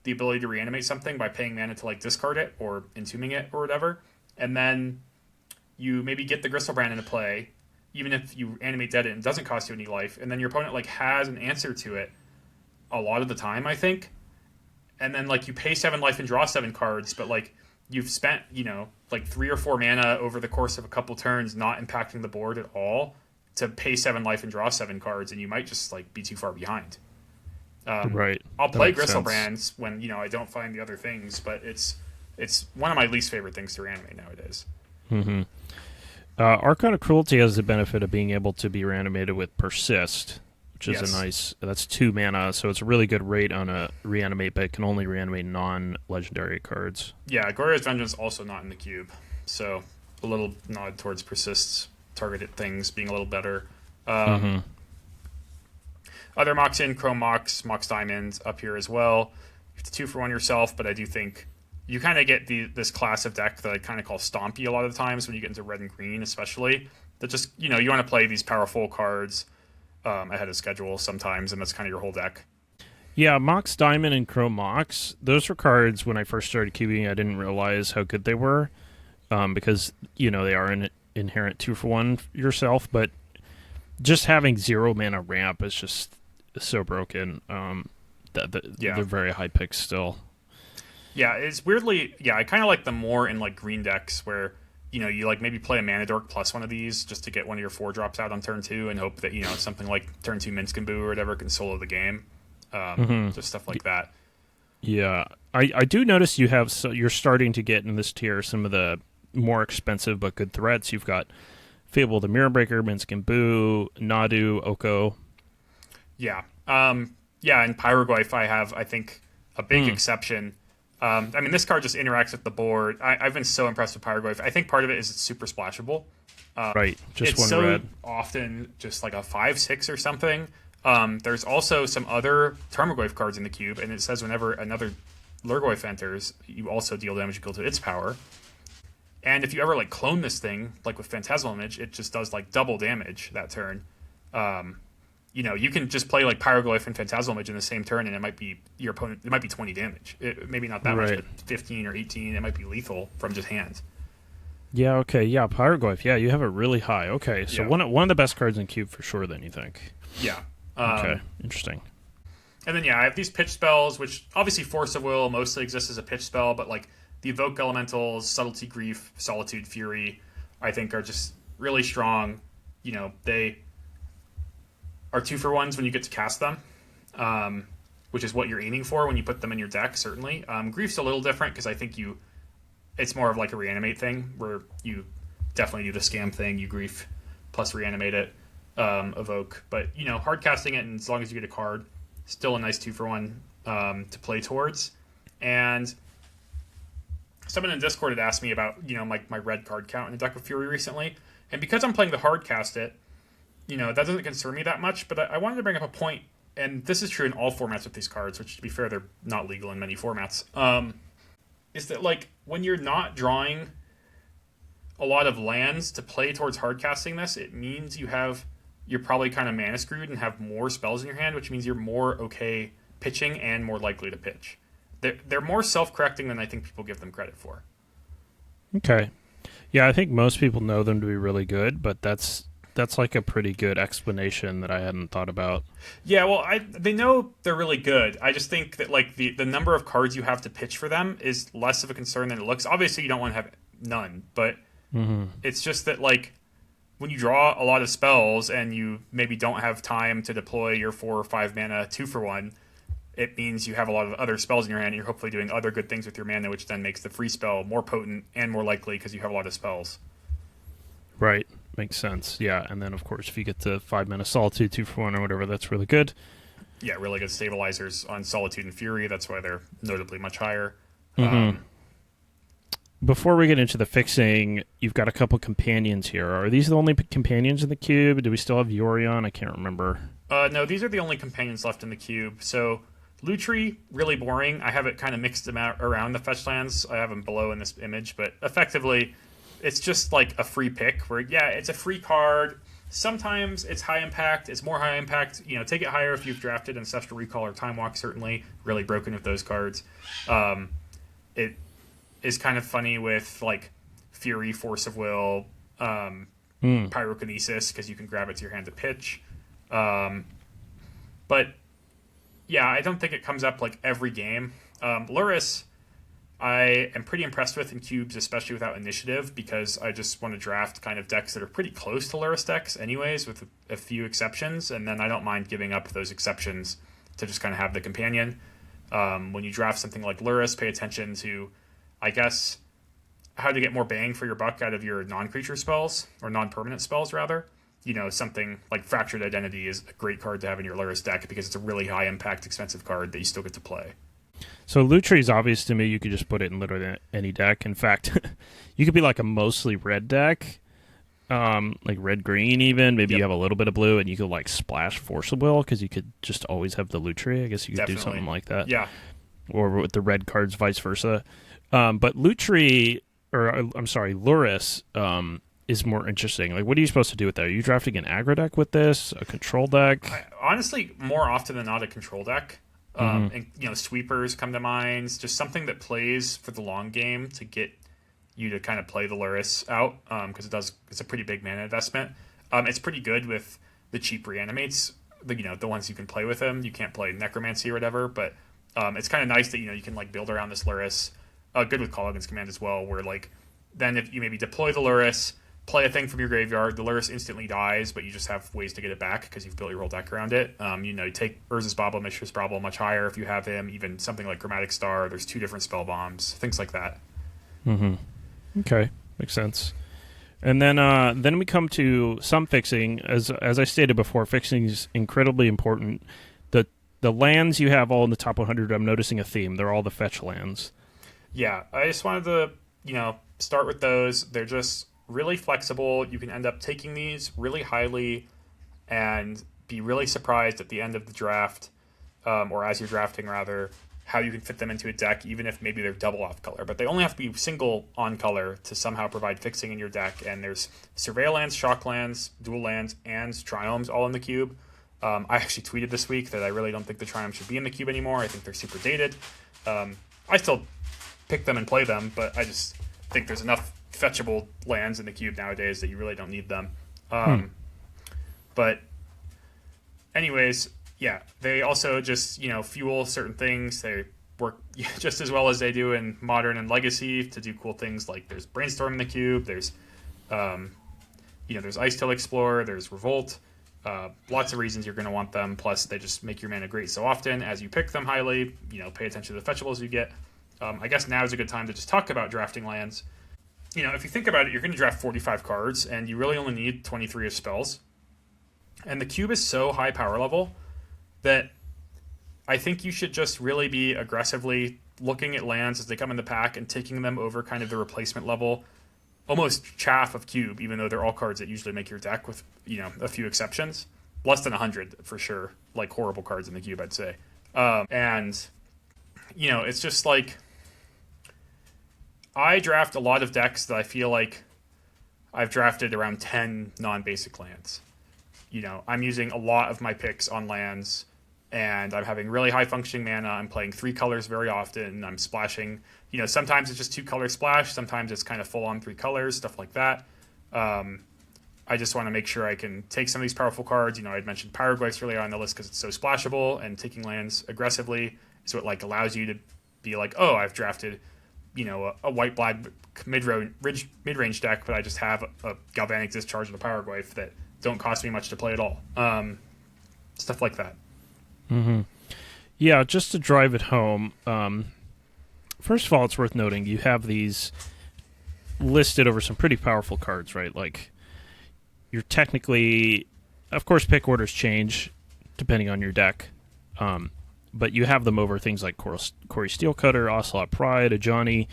the ability to reanimate something by paying mana to discard it or entombing it or whatever, and then you maybe get the Gristlebrand into play, even if you animate dead it and it doesn't cost you any life, and then your opponent has an answer to it a lot of the time, I think. And then you pay 7 life and draw 7 cards, but you've spent 3 or 4 mana over the course of a couple turns not impacting the board at all to pay 7 life and draw 7 cards, and you might just be too far behind. Right. I'll play Gristlebrand when I don't find the other things, but it's one of my least favorite things to reanimate nowadays. Mm-hmm. Archon of Cruelty has the benefit of being able to be reanimated with Persist, which is that's 2 mana, so it's a really good rate on a reanimate, but it can only reanimate non-legendary cards. Yeah, Gorya's Vengeance also not in the cube, so a little nod towards Persist's targeted things being a little better. Other Mox in, Chrome Mox, Mox Diamond up here as well. It's 2 for 1 yourself, but I do think you kind of get this class of deck that I kind of call Stompy a lot of the times when you get into red and green, especially. That just, you want to play these powerful cards ahead of schedule sometimes, and that's kind of your whole deck. Yeah, Mox Diamond and Chrome Mox, those were cards when I first started cubing. I didn't realize how good they were because, they are an inherent 2 for 1 yourself, but just having 0 mana ramp is just so broken. They're very high picks still. Yeah, it's weirdly, I kind of like them more in green decks where, you maybe play a Mana Dork plus one of these just to get one of your 4 drops out on turn 2 and hope that, something like turn 2 Minsc and Boo or whatever can solo the game. Just stuff like that. Yeah, I do notice you're starting to get in this tier some of the more expensive but good threats. You've got Fable the Mirror Breaker, Minsc and Boo, Nadu, Oko. Yeah. And Pyroglyph I have, I think, a big exception. This card just interacts with the board. I've been so impressed with Pyroglyph. I think part of it is it's super splashable. Right, just it's one so red. Often just a 5/6 or something. There's also some other Tarmogoyf cards in the cube, and it says whenever another Lurgoyf enters, you also deal damage equal to its power. And if you ever clone this thing, with Phantasmal Image, it just does double damage that turn. you can just play like Pyroglyph and Phantasmal Mage in the same turn, and it might be your opponent. It might be 20 damage. Maybe not that much, Right. but 15 or 18. It might be lethal from just hands. Yeah, okay. Yeah, Pyroglyph. Yeah, you have it really high. Okay, so Yeah, one of the best cards in Cube for sure, then, you think? yeah. Okay, interesting. And then I have these pitch spells, which obviously Force of Will mostly exists as a pitch spell, but like the Evoke Elementals, Subtlety, Grief, Solitude, Fury, I think are just really strong. They are 2-for-1s when you get to cast them, which is what you're aiming for when you put them in your deck, certainly. Grief's a little different because I think it's more of like a reanimate thing where you definitely do the scam thing. You Grief plus reanimate it, Evoke. But, hard casting it, and as long as you get a card, still a nice 2-for-1 to play towards. And someone in Discord had asked me about, my red card count in the deck of Fury recently. And because I'm playing the hard cast it, that doesn't concern me that much. But I wanted to bring up a point, and this is true in all formats with these cards, which, to be fair, they're not legal in many formats, is that, like, when you're not drawing a lot of lands to play towards hard casting this, it means you're probably kind of mana screwed and have more spells in your hand, which means you're more okay pitching and more likely to pitch. They're more self-correcting than I think people give them credit for. Okay. Yeah, I think most people know them to be really good, but that's like a pretty good explanation that I hadn't thought about. Yeah, well, they know they're really good. I just think that like the number of cards you have to pitch for them is less of a concern than it looks. Obviously, you don't want to have none, but it's just that like when you draw a lot of spells and you maybe don't have time to deploy your 4 or 5 mana 2-for-1, it means you have a lot of other spells in your hand, and you're hopefully doing other good things with your mana, which then makes the free spell more potent and more likely because you have a lot of spells. Right. Makes sense. Yeah, and then, of course, if you get to 5 mana Solitude, 2-for-1 or whatever, that's really good. Yeah, really good stabilizers on Solitude and Fury. That's why they're notably much higher. Before we get into the fixing, you've got a couple companions here. Are these the only companions in the cube? Do we still have Yorion? I can't remember. No, these are the only companions left in the cube. So Lutri, really boring. I have it kind of mixed them out around the fetch lands. I have them below in this image, but effectively, it's just like a free pick where, it's a free card. Sometimes it's high impact. It's more high impact. Take it higher if you've drafted Ancestral Recall or Time Walk, certainly. Really broken with those cards. It is kind of funny with like Fury, Force of Will, Pyrokinesis, because you can grab it to your hand to pitch. But yeah, I don't think it comes up like every game. Luris, I am pretty impressed with in cubes, especially without initiative, because I just want to draft kind of decks that are pretty close to Luris decks anyways, with a few exceptions, and then I don't mind giving up those exceptions to just kind of have the companion. When you draft something like Luris, pay attention to, I guess, how to get more bang for your buck out of your non-creature spells, or non-permanent spells, rather. Something like Fractured Identity is a great card to have in your Luris deck because it's a really high-impact, expensive card that you still get to play. So Lutri is obvious to me. You could just put it in literally any deck. In fact, you could be like a mostly red deck, like red-green even. Maybe you have a little bit of blue, and you could like splash Force of Will because you could just always have the Lutri. I guess you could do something like that. Yeah. Or with the red cards, vice versa. But Lutri, or I'm sorry, Luris, is more interesting. Like, what are you supposed to do with that? Are you drafting an aggro deck with this? A control deck? Honestly, more often than not, a control deck. And sweepers come to mind. Just something that plays for the long game to get you to kind of play the Luris out, because it's a pretty big mana investment. It's pretty good with the cheap reanimates, the ones you can play with them. You can't play Necromancy or whatever, but it's kind of nice that you can like build around this Luris. Good with Colligan's Command as well, where like then if you maybe deploy the Luris, play a thing from your graveyard, the Luris instantly dies, but you just have ways to get it back because you've built your whole deck around it. You take Urza's Bauble, Mishra's Bauble much higher if you have him, even something like Chromatic Star, there's 2 different spell bombs, things like that. Okay, makes sense. And then we come to some fixing. As I stated before, fixing is incredibly important. The lands you have all in the top 100, I'm noticing a theme. They're all the fetch lands. Yeah, I just wanted to, start with those. They're just really flexible. You can end up taking these really highly and be really surprised at the end of the draft, or as you're drafting, rather, how you can fit them into a deck, even if maybe they're double off color. But they only have to be single on color to somehow provide fixing in your deck. And there's Surveil lands, Shock lands, Dual lands, and Triomes all in the cube. I actually tweeted this week that I really don't think the Triumphs should be in the cube anymore. I think they're super dated. I still pick them and play them, but I just think there's enough fetchable lands in the cube nowadays that you really don't need them. But anyways, yeah, they also just, fuel certain things. They work just as well as they do in Modern and Legacy to do cool things like there's Brainstorm in the cube, there's there's Ice Tail Explorer, there's Revolt. Lots of reasons you're going to want them. Plus, they just make your mana great so often as you pick them highly. Pay attention to the fetchables you get. I guess now is a good time to just talk about drafting lands. If you think about it, you're going to draft 45 cards, and you really only need 23 of spells. And the cube is so high power level that I think you should just really be aggressively looking at lands as they come in the pack and taking them over kind of the replacement level, almost chaff of cube, even though they're all cards that usually make your deck with, a few exceptions. Less than 100 for sure, like horrible cards in the cube, I'd say. It's just like I draft a lot of decks that I feel like I've drafted around 10 non-basic lands. I'm using a lot of my picks on lands, and I'm having really high functioning mana. I'm playing 3 colors very often. I'm splashing, sometimes it's just 2 color splash. Sometimes it's kind of full on 3 colors, stuff like that. I just want to make sure I can take some of these powerful cards. I'd mentioned Pyroglyphs earlier on the list because it's so splashable, and taking lands aggressively is what allows you to be like, oh, I've drafted, a white-black mid-range deck, but I just have a Galvanic Discharge and a Pyroglyph that don't cost me much to play at all. Stuff like that. Mm-hmm. Yeah, just to drive it home, first of all, it's worth noting you have these listed over some pretty powerful cards, right? Like, you're technically, of course, pick orders change depending on your deck, but you have them over things like Corey Steelcutter, Ocelot Pride, Ajani,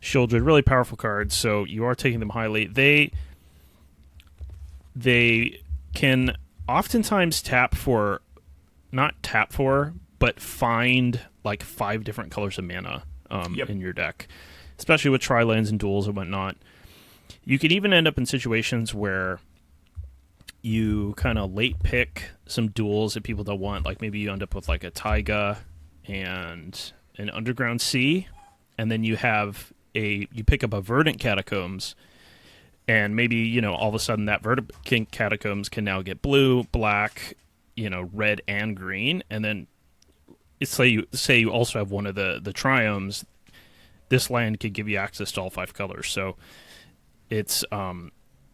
Shieldred, really powerful cards, so you are taking them highly. They can oftentimes but find like 5 different colors of mana in your deck, especially with tri-lands and duels and whatnot. You could even end up in situations where you kind of late pick some duels that people don't want. Like maybe you end up with like a Taiga and an Underground Sea, and then you pick up a Verdant Catacombs, and maybe, all of a sudden that Verdant Catacombs can now get blue, black, red and green, and then say you also have one of the Triumphs. This land could give you access to all 5 colors, so it's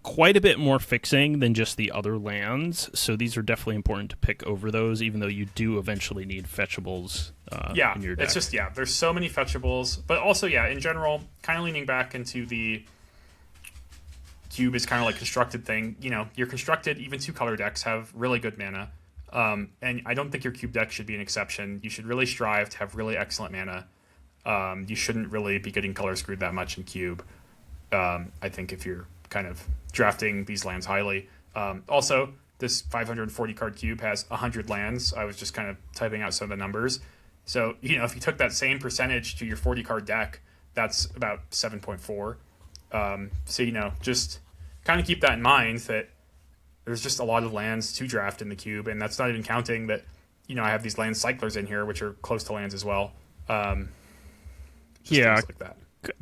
quite a bit more fixing than just the other lands. So these are definitely important to pick over those, even though you do eventually need fetchables. In your deck. It's just there's so many fetchables, but also in general, kind of leaning back into the cube is kind of like constructed thing. Your constructed, even 2 color decks have really good mana. And I don't think your cube deck should be an exception. You should really strive to have really excellent mana. You shouldn't really be getting color screwed that much in cube. I think if you're kind of drafting these lands highly. Also, this 540 card cube has 100 lands. I was just kind of typing out some of the numbers. So, if you took that same percentage to your 40 card deck, that's about 7.4. So, just kind of keep that in mind that there's just a lot of lands to draft in the cube, and that's not even counting that, I have these land cyclers in here, which are close to lands as well. Things like that.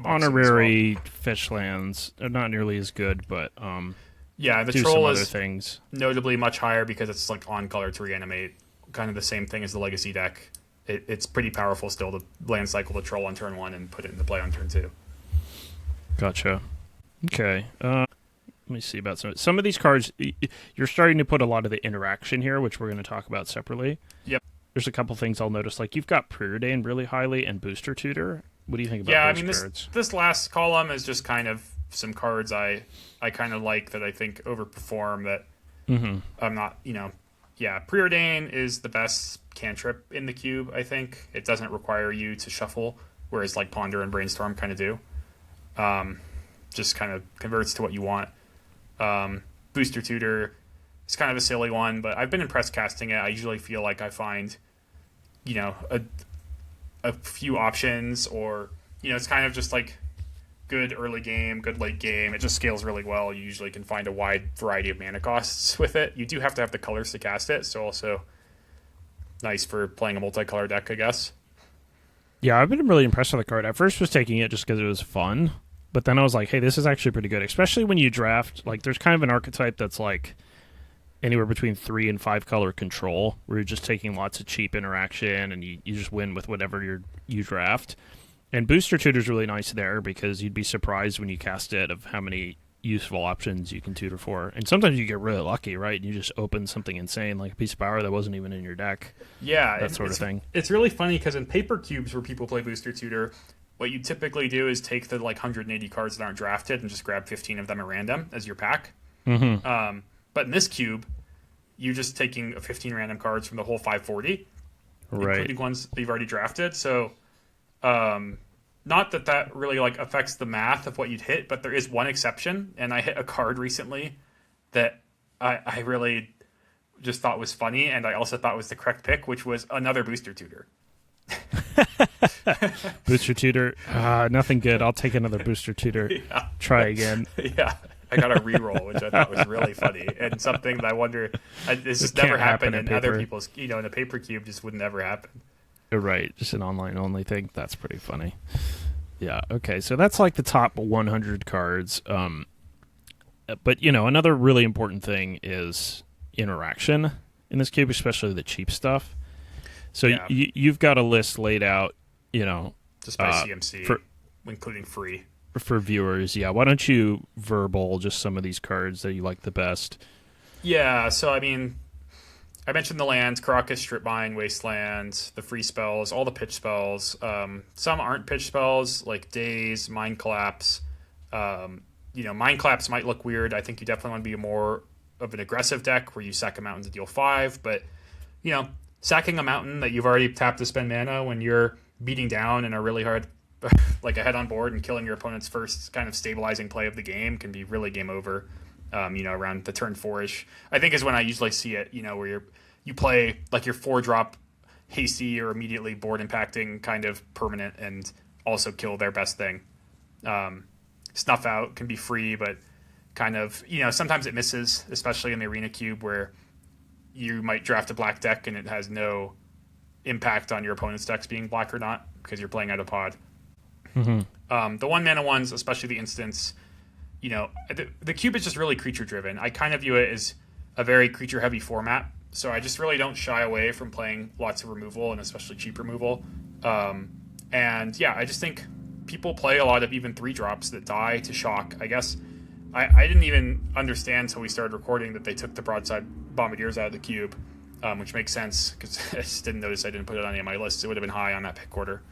Honorary fetch lands are not nearly as good, but the do troll some is other things. Notably much higher because it's like on color to reanimate, kind of the same thing as the Legacy deck. It's pretty powerful still to land cycle the troll on turn 1 and put it into play on turn 2. Gotcha. Okay. Let me see about some of these cards. You're starting to put a lot of the interaction here, which we're going to talk about separately. Yep. There's a couple things I'll notice. Like, you've got Preordain really highly and Booster Tutor. What do you think about those cards? This last column is just kind of some cards I kind of like that I think overperform that I'm not, Preordain is the best cantrip in the cube, I think. It doesn't require you to shuffle, whereas like Ponder and Brainstorm kind of do. Just kind of converts to what you want. Booster Tutor is kind of a silly one, but I've been impressed casting it. I usually feel like I find, a few options, or it's kind of just like good early game, good late game. It just scales really well. You usually can find a wide variety of mana costs with it. You do have to have the colors to cast it, so also nice for playing a multicolor deck, I guess. Yeah, I've been really impressed with the card. I first was taking it just because it was fun, but then I was like, hey, this is actually pretty good, especially when you draft. Like, there's kind of an archetype that's like anywhere between 3 and 5 color control, where you're just taking lots of cheap interaction and you just win with whatever you draft. And Booster Tutor is really nice there because you'd be surprised when you cast it of how many useful options you can tutor for. And sometimes you get really lucky, right? And you just open something insane, like a piece of power that wasn't even in your deck. Yeah, that sort of thing. It's really funny because in paper cubes where people play Booster Tutor, what you typically do is take the like 180 cards that aren't drafted and just grab 15 of them at random as your pack. Mm-hmm. But in this cube, you're just taking 15 random cards from the whole 540, right, including ones that you've already drafted. So, not that really like affects the math of what you'd hit, but there is one exception, and I hit a card recently that I really just thought was funny, and I also thought was the correct pick, which was another Booster Tutor. Booster Tutor, nothing good. I'll take another Booster Tutor. Yeah. Try again. Yeah. I got a reroll, which I thought was really funny, and something that I wonder, this just never happened in other people's, in a paper cube, just would never happen. Right, just an online only thing. That's pretty funny. Yeah, okay, so that's like the top 100 cards. But, another really important thing is interaction in this cube, especially the cheap stuff. So yeah. You've got a list laid out, just by CMC, including free. For viewers, yeah. Why don't you verbal just some of these cards that you like the best? Yeah, so I mentioned the lands, Caracas, Strip Mine, Wasteland, the free spells, all the pitch spells. Some aren't pitch spells, like Daze, Mind Collapse. Mind Collapse might look weird. I think you definitely want to be more of an aggressive deck where you sack a mountain to deal 5. But, sacking a mountain that you've already tapped to spend mana when you're beating down in a really hard, like a head on board and killing your opponent's first kind of stabilizing play of the game can be really game over. Around the turn 4-ish, I think is when I usually see it, where you play like your 4-drop hasty or immediately board impacting kind of permanent and also kill their best thing. Snuff Out can be free, but kind of, sometimes it misses, especially in the Arena Cube where you might draft a black deck and it has no impact on your opponent's decks being black or not because you're playing out of pod. Mm-hmm. The 1-mana ones, especially the instants, the cube is just really creature driven. I kind of view it as a very creature heavy format, so I just really don't shy away from playing lots of removal and especially cheap removal. And yeah, I just think people play a lot of even 3-drops that die to shock. I guess I didn't even understand until we started recording that they took the broadside bombardiers out of the cube, which makes sense because I just didn't notice I didn't put it on any of my lists. It would have been high on that pick order.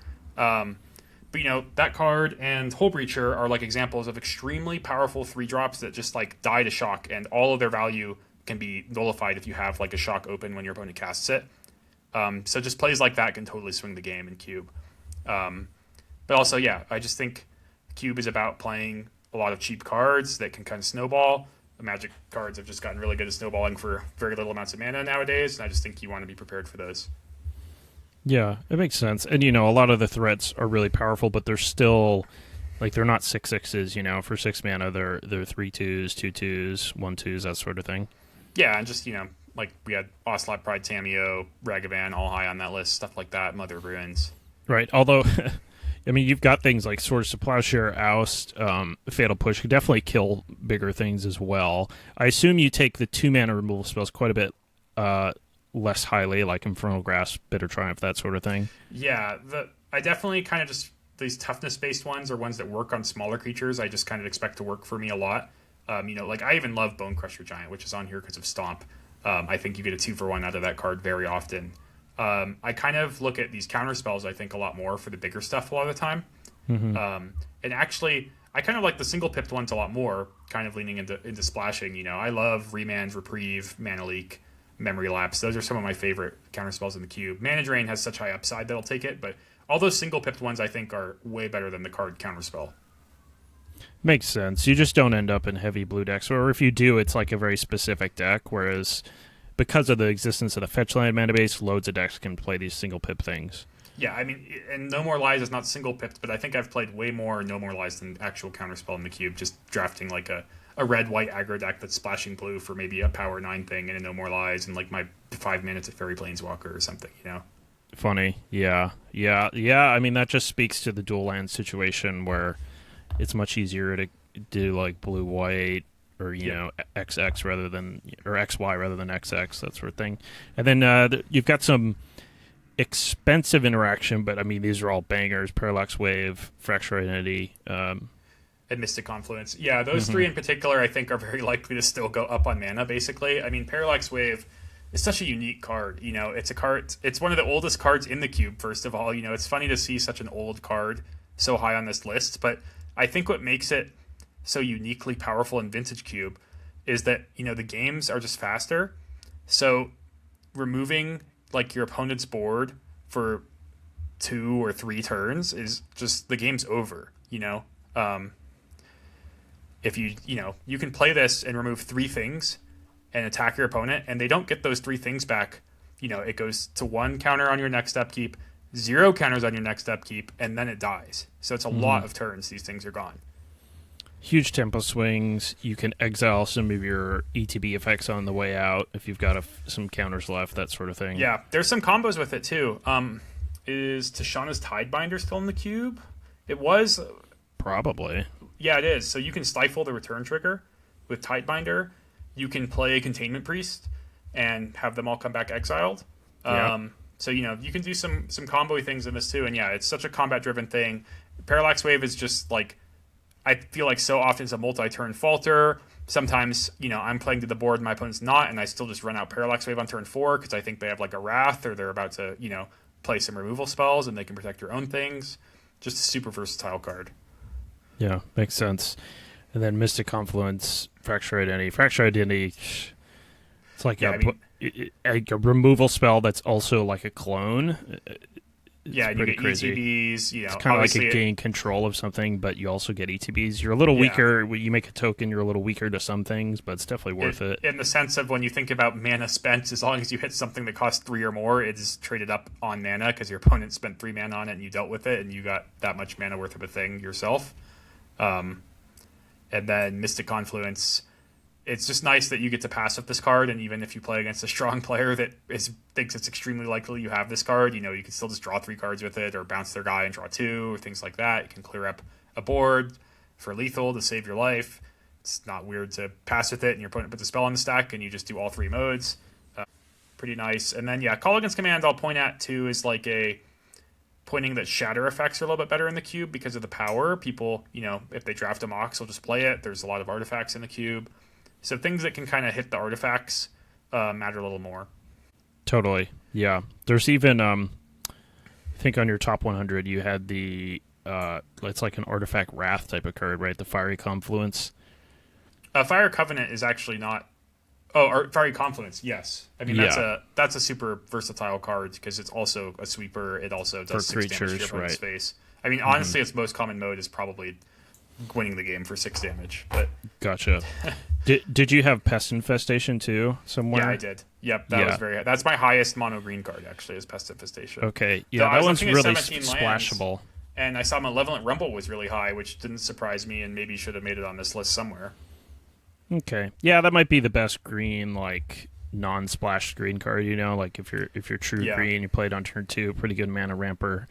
But that card and Hull Breacher are like examples of extremely powerful 3-drops that just like die to shock, and all of their value can be nullified if you have like a shock open when your opponent casts it. So just plays like that can totally swing the game in Cube. But also, yeah, I just think Cube is about playing a lot of cheap cards that can kind of snowball. The Magic cards have just gotten really good at snowballing for very little amounts of mana nowadays, and I just think you want to be prepared for those. Yeah, it makes sense. And, a lot of the threats are really powerful, but they're still, like, they're not 6/6s, for 6 mana. They're 3/2s, 2/2s, 1/2s, that sort of thing. Yeah, and just, like we had Ocelot, Pride, Tameo, Ragavan, all high on that list, stuff like that, Mother of Ruins. Right, although, you've got things like Swords to Plowshare, Oust, Fatal Push could definitely kill bigger things as well. I assume you take the 2-mana removal spells quite a bit less highly, like Infernal Grasp, Bitter Triumph, that sort of thing. Yeah, I definitely kind of just, these toughness-based ones are ones that work on smaller creatures. I just kind of expect to work for me a lot. Like I even love Bone Crusher Giant, which is on here because of Stomp. I think you get a 2-for-1 out of that card very often. I kind of look at these counter spells, I think, a lot more for the bigger stuff a lot of the time. Mm-hmm. And actually, I kind of like the single-pipped ones a lot more, kind of leaning into splashing. I love Remand, Reprieve, Mana Leak, Memory Lapse. Those are some of my favorite counter spells in the cube. Mana Drain has such high upside that I'll take it, but all those single-pipped ones I think are way better than the card counter spell. Makes sense. You just don't end up in heavy blue decks, or if you do, it's like a very specific deck, whereas because of the existence of the fetch land mana base, loads of decks can play these single pip things. Yeah, I mean, and No More Lies is not single pipped, but I think I've played way more No More Lies than actual Counterspell in the cube. Just drafting like a red white aggro deck that's splashing blue for maybe a power 9 thing and a No More Lies and like my 5 minutes of Fairy Planeswalker or something, you know? Funny. Yeah. Yeah. Yeah. I mean, that just speaks to the dual land situation where it's much easier to do like blue white or Yep. XX rather than or XY rather than XX, that sort of thing. And then you've got some expensive interaction, but I mean these are all bangers: Parallax Wave, Fracture Identity. And Mystic Confluence. Yeah, those Mhm. three in particular I think are very likely to still go up on mana, basically. I mean, Parallax Wave is such a unique card. You know, it's a card, it's one of the oldest cards in the cube, first of all. You know, it's funny to see such an old card so high on this list, but I think what makes it so uniquely powerful in Vintage Cube is that, you know, the games are just faster. So removing like your opponent's board for 2 or 3 turns is just the game's over, you know? If you can play this and remove 3 things and attack your opponent, and they don't get those 3 things back. You know, it goes to 1 counter on your next upkeep, 0 counters on your next upkeep, and then it dies. So it's a lot of turns. These things are gone. Huge tempo swings. You can exile some of your ETB effects on the way out if you've got some counters left, that sort of thing. Yeah, there's some combos with it too. Is Tashana's Tidebinder still in the cube? It was. Probably. Yeah, it is. So you can stifle the return trigger with Tidebinder. You can play Containment Priest and have them all come back exiled. Yeah. So you can do some combo things in this too. And yeah, it's such a combat driven thing. Parallax Wave is just like, I feel like so often it's a multi-turn falter. Sometimes, I'm playing to the board and my opponent's not, and I still just run out Parallax Wave on turn 4 because I think they have like a Wrath or they're about to, play some removal spells and they can protect your own things. Just a super versatile card. Yeah, makes sense. And then Mystic Confluence, Fracture Identity. Fracture Identity, it's like a removal spell that's also like a clone. It's and you get crazy. ETBs. It's kind of like a gain control of something, but you also get ETBs. You're a little weaker. You make a token, you're a little weaker to some things, but it's definitely worth it. In the sense of when you think about mana spent, as long as you hit something that costs 3 or more, it's traded up on mana because your opponent spent 3 mana on it and you dealt with it and you got that much mana worth of a thing yourself. And then Mystic Confluence, it's just nice that you get to pass with this card, and even if you play against a strong player that thinks it's extremely likely you have this card, you can still just draw 3 cards with it, or bounce their guy and draw 2, or things like that. You can clear up a board for lethal to save your life. It's not weird to pass with it, and your opponent puts a spell on the stack, and you just do all 3 modes. Pretty nice. And then, Call Against Command I'll point at, too, is like pointing that shatter effects are a little bit better in the cube because of the power. People, if they draft a Mox, will just play it. There's a lot of artifacts in the cube. So things that can kind of hit the artifacts matter a little more. Totally. Yeah. There's even, I think on your top 100, you had the, it's like an artifact wrath type of card, right? The Fiery Confluence. Fire Covenant is actually not. Oh, or Fiery Confluence, yes. I mean, that's a super versatile card because it's also a sweeper. It also does 6 damage to your opponent's face. I mean, honestly, its most common mode is probably winning the game for 6 damage. But Gotcha. Did you have Pest Infestation too somewhere? Yeah, I did. Yep, that was that's my highest mono green card actually, is Pest Infestation. Okay, yeah, that one's really splashable. And I saw Malevolent Rumble was really high, which didn't surprise me, and maybe should have made it on this list somewhere. Okay, yeah, that might be the best green, like non-splash green card. Like if you're true green, you play it on turn 2, pretty good mana ramper.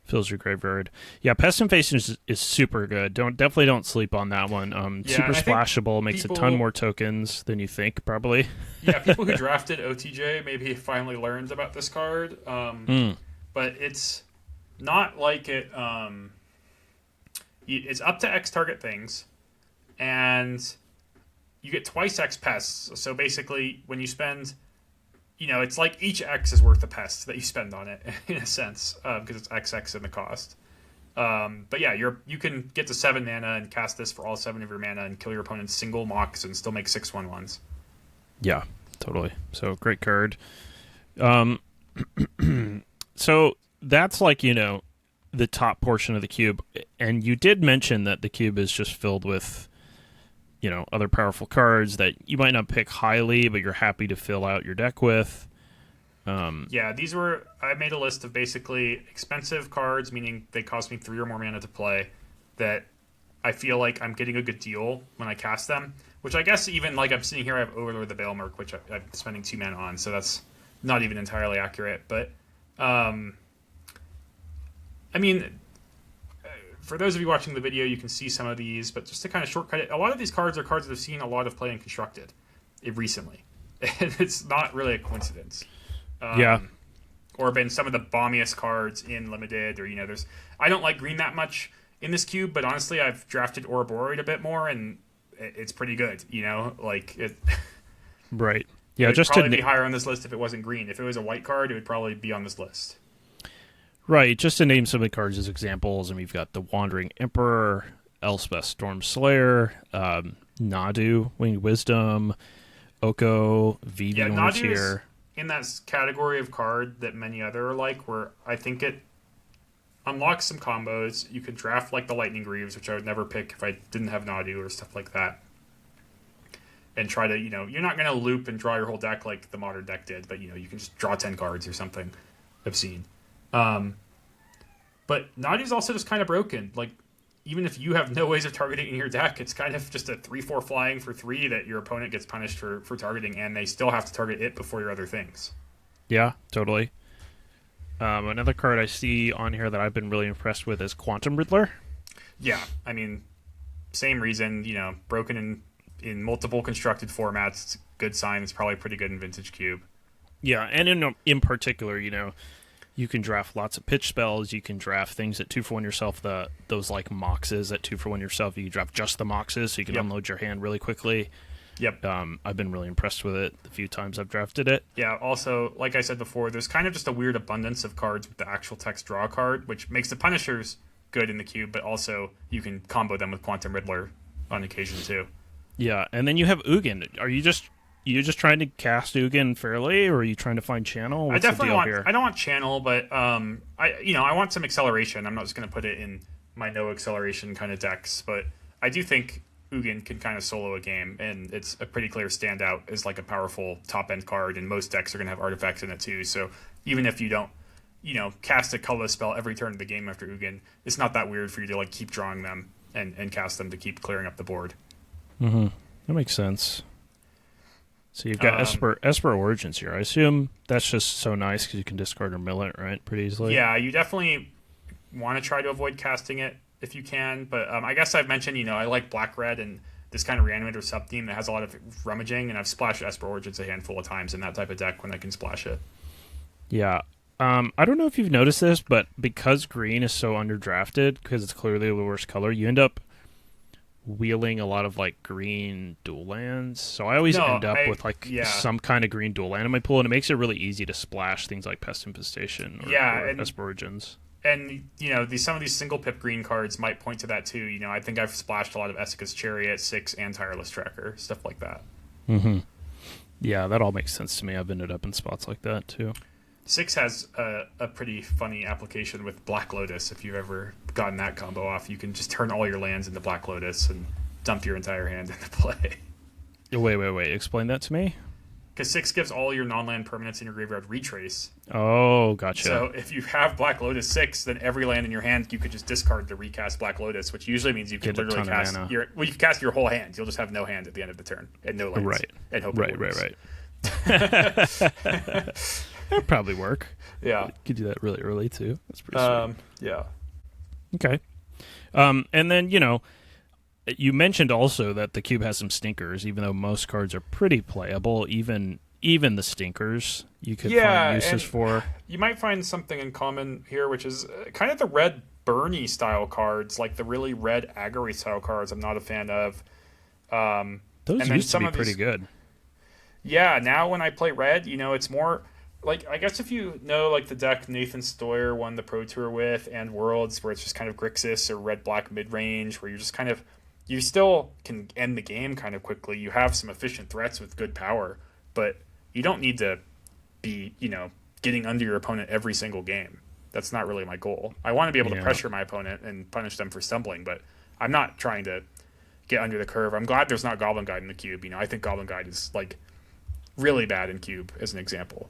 Fills your graveyard. Yeah, Pest Invasion is super good. Definitely don't sleep on that one. Super splashable, makes a ton more tokens than you think, probably. Yeah, people who drafted OTJ maybe finally learned about this card. But it's not like it. It's up to X target things, and you get twice X pests. So basically, when you spend, it's like each X is worth the pests that you spend on it, in a sense, because it's XX in the cost. But yeah, you can get to 7 mana and cast this for all 7 of your mana and kill your opponent's single Mox and still make 6/1/1s. Yeah, totally. So great card. So that's like, the top portion of the cube. And you did mention that the cube is just filled with other powerful cards that you might not pick highly, but you're happy to fill out your deck with. Yeah, I made a list of basically expensive cards, meaning they cost me 3 or more mana to play, that I feel like I'm getting a good deal when I cast them. Which I guess even like I'm sitting here, I have Overlord the Baelmerk, which I'm spending 2 mana on, so that's not even entirely accurate. But um, I mean, for those of you watching the video, you can see some of these, but just to kind of shortcut it, a lot of these cards are cards that have seen a lot of play in Constructed recently, and it's not really a coincidence. Yeah. Or been some of the bombiest cards in Limited, or there's. I don't like green that much in this cube, but honestly, I've drafted Ouroboros a bit more, and it's pretty good. Like it. Right. It Yeah, would just probably be higher on this list if it wasn't green. If it was a white card, it would probably be on this list. right, just to name some of the cards as examples, and we've got the Wandering Emperor, Elspeth Storm Slayer, Nadu, Winged Wisdom, Oko, Vivi Yeah, Norns Nadu is here. in that category of card that many other are like, where I think it unlocks some combos. You could draft like the Lightning Greaves, which I would never pick if I didn't have Nadu or stuff like that. And try to, you're not going to loop and draw your whole deck like the modern deck did, but, you can just draw 10 cards or something obscene. But Nadu's also just kind of broken. Like, even if you have no ways of targeting in your deck, it's kind of just a 3/4 flying for 3 that your opponent gets punished for targeting, and they still have to target it before your other things. Yeah, totally. Another card I see on here that I've been really impressed with is Quantum Riddler. Yeah, I mean, same reason, broken in multiple constructed formats. It's a good sign. It's probably pretty good in Vintage Cube. Yeah, and in particular, you can draft lots of pitch spells. You can draft things at 2-for-1 yourself. Those like moxes at 2-for-1 yourself. You can draft just the moxes, so you can unload your hand really quickly. Yep. I've been really impressed with it the few times I've drafted it. Yeah, also, like I said before, there's kind of just a weird abundance of cards with the actual text draw card, which makes the Punishers good in the cube, but also you can combo them with Quantum Riddler on occasion too. Yeah, and then you have Ugin. Are you just trying to cast Ugin fairly, or are you trying to find channel? What's I definitely the deal want. here? I don't want channel, but I want some acceleration. I'm not just going to put it in my no acceleration kind of decks, but I do think Ugin can kind of solo a game, and it's a pretty clear standout as like a powerful top end card. And most decks are going to have artifacts in it too. So even if you don't, cast a colorless spell every turn of the game after Ugin, it's not that weird for you to like keep drawing them and cast them to keep clearing up the board. Mm-hmm. That makes sense. So you've got Esper Origins here. I assume that's just so nice because you can discard or mill it, right, pretty easily. Yeah, you definitely want to try to avoid casting it if you can. But I guess I've mentioned, I like black-red and this kind of Reanimator sub-theme that has a lot of rummaging, and I've splashed Esper Origins a handful of times in that type of deck when I can splash it. Yeah. I don't know if you've noticed this, but because green is so underdrafted, because it's clearly the worst color, you end up wheeling a lot of like green dual lands. So I always end up with some kind of green dual land in my pool, and it makes it really easy to splash things like Pest Infestation or Esper Origins. And some of these single pip green cards might point to that too. I think I've splashed a lot of Essica's Chariot, 6, and Tireless Tracker, stuff like that. Mm-hmm. Yeah, that all makes sense to me. I've ended up in spots like that too. 6 has a pretty funny application with Black Lotus. If you've ever gotten that combo off, you can just turn all your lands into Black Lotus and dump your entire hand into play. Wait. Explain that to me. Because 6 gives all your non-land permanents in your graveyard retrace. Oh, gotcha. So if you have Black Lotus 6, then every land in your hand you could just discard to recast Black Lotus, which usually means you can literally cast you can cast your whole hand. You'll just have no hand at the end of the turn and no lands. Right. And hope right. That'd probably work. Yeah. You could do that really early too. That's pretty sweet. Yeah. Okay. And then, you mentioned also that the cube has some stinkers, even though most cards are pretty playable. Even the stinkers you could find uses for. You might find something in common here, which is kind of the red Bernie style cards, like the really red Aggery style cards I'm not a fan of. Those used to be pretty good. Yeah, now when I play red, it's more like, I guess if you know like the deck Nathan Stoyer won the Pro Tour with and Worlds, where it's just kind of Grixis or red-black mid-range, where you're just kind of, you still can end the game kind of quickly. You have some efficient threats with good power, but you don't need to be, getting under your opponent every single game. That's not really my goal. I want to be able to pressure my opponent and punish them for stumbling, but I'm not trying to get under the curve. I'm glad there's not Goblin Guide in the cube. I think Goblin Guide is like really bad in cube as an example.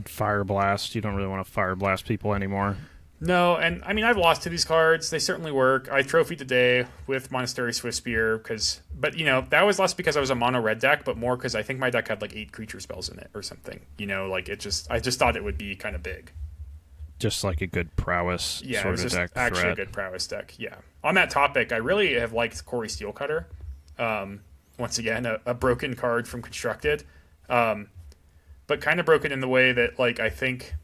Fire Blast. You don't really want to Fire Blast people anymore. No, and I mean I've lost to these cards. They certainly work. I trophied today with Monastery Swiftspear but that was less because I was a mono red deck, but more because I think my deck had like 8 creature spells in it or something. Like I just thought it would be kind of big. Just like a good prowess Yeah, it sort was of just deck actually threat. a good prowess deck. Yeah. On that topic, I really have liked Corey Steelcutter. Once again, a broken card from Constructed, but kind of broken in the way that like I think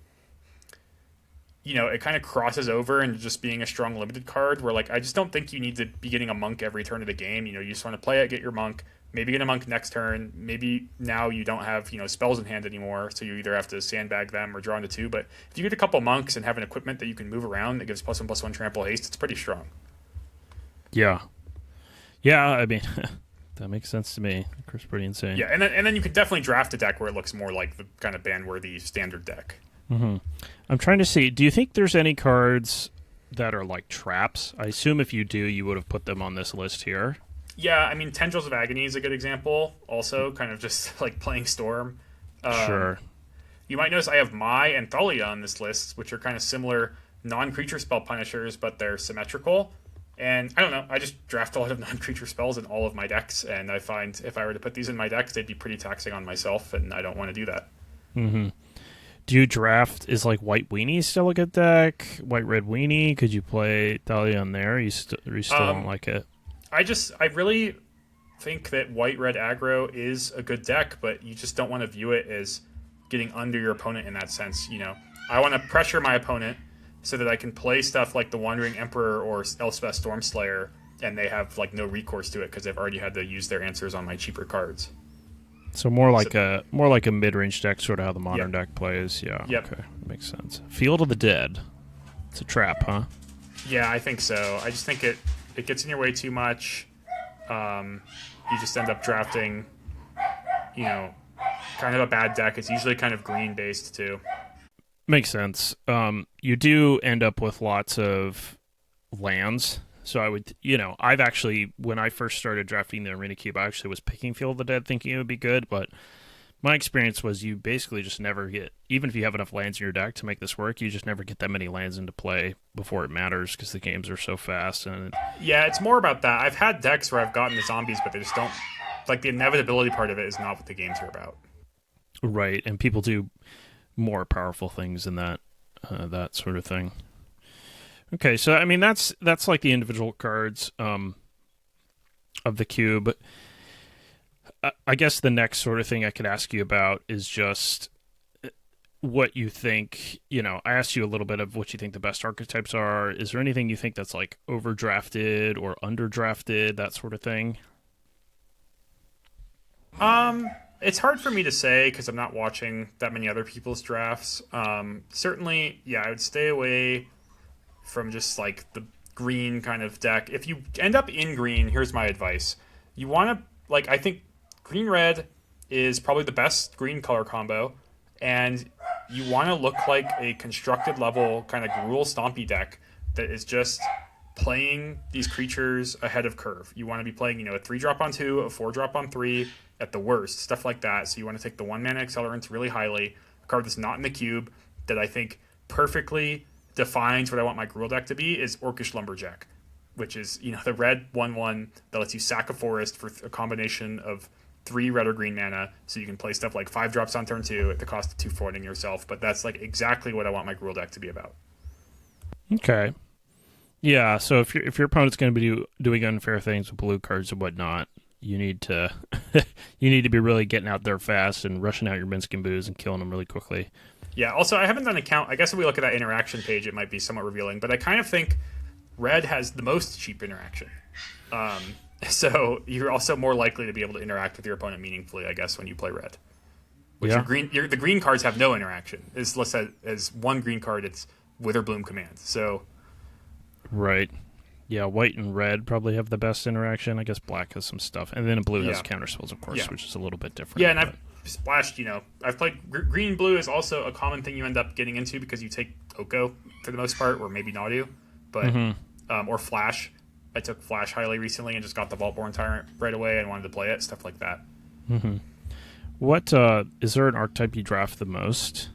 it kind of crosses over into just being a strong limited card where like I just don't think you need to be getting a monk every turn of the game. You just want to play it, get your monk, maybe get a monk next turn. Maybe now you don't have, spells in hand anymore, so you either have to sandbag them or draw into 2. But if you get a couple monks and have an equipment that you can move around that gives +1/+1 trample haste, it's pretty strong. Yeah. Yeah, I mean, that makes sense to me. It's pretty insane. Yeah, and then you could definitely draft a deck where it looks more like the kind of ban-worthy standard deck. Mm-hmm. I'm trying to see, do you think there's any cards that are like traps? I assume if you do, you would have put them on this list here. Yeah, I mean, Tendrils of Agony is a good example. Also, kind of just like playing Storm. Sure. You might notice I have Mai and Thalia on this list, which are kind of similar non-creature spell punishers, but they're symmetrical. And I don't know, I just draft a lot of non-creature spells in all of my decks, and I find if I were to put these in my decks, they'd be pretty taxing on myself, and I don't want to do that. Mm-hmm. Do you draft, is like White Weenie still a good deck? White Red Weenie? Could you play Thalia on there? You still don't like it? I really think that White Red aggro is a good deck, but you just don't want to view it as getting under your opponent in that sense. I want to pressure my opponent so that I can play stuff like the Wandering Emperor or Elspeth Stormslayer, and they have like no recourse to it because they've already had to use their answers on my cheaper cards. So more like a mid-range deck, sort of how the modern deck plays. Yeah. Yep. Okay, makes sense. Field of the Dead. It's a trap, huh? Yeah, I think so. I just think it gets in your way too much. You just end up drafting, kind of a bad deck. It's usually kind of green based too. Makes sense. You do end up with lots of lands. So I would, I've actually, when I first started drafting the Arena Cube, I actually was picking Field of the Dead thinking it would be good, but my experience was you basically just never get, even if you have enough lands in your deck to make this work, you just never get that many lands into play before it matters because the games are so fast. And yeah, it's more about that. I've had decks where I've gotten the zombies, but they just don't, like the inevitability part of it is not what the games are about. Right, and people do more powerful things than that, that sort of thing. Okay, so I mean that's like the individual cards of the cube. I guess the next sort of thing I could ask you about is just what you think. I asked you a little bit of what you think the best archetypes are. Is there anything you think that's like overdrafted or underdrafted, that sort of thing? It's hard for me to say because I'm not watching that many other people's drafts. Certainly, yeah, I would stay away from just like the green kind of deck. If you end up in green, here's my advice. You want to, I think green red is probably the best green color combo, and you want to look like a constructed level kind of Gruul Stompy deck that is just playing these creatures ahead of curve. You want to be playing, a 3-drop on 2, a 4-drop on 3 at the worst, stuff like that. So you want to take the 1-mana accelerants really highly, a card that's not in the cube that I think perfectly defines what I want my Gruul deck to be is Orcish Lumberjack, which is, the red 1/1 that lets you sack a forest for a combination of 3 red or green mana, so you can play stuff like 5 drops on turn 2 at the cost of 2 forwarding yourself. But that's like exactly what I want my Gruul deck to be about. Okay. Yeah, so if your opponent's going to be doing unfair things with blue cards and whatnot, you need to be really getting out there fast and rushing out your Minsc and Boos and killing them really quickly. Yeah, also, I haven't done a count. I guess if we look at that interaction page, it might be somewhat revealing. But I kind of think red has the most cheap interaction. So you're also more likely to be able to interact with your opponent meaningfully, I guess, when you play red. Which the green cards have no interaction. Let's say as one green card, it's Witherbloom Command. So right. Yeah, white and red probably have the best interaction. I guess black has some stuff. And then blue has counter spells, of course, which is a little bit different. Yeah, and I've splashed, I've played green and blue is also a common thing you end up getting into because you take Oko for the most part, or maybe Nadu, but or Flash. I took Flash highly recently and just got the Vaultborn Tyrant right away and wanted to play it, stuff like that. Mm-hmm. What is there an archetype you draft the most?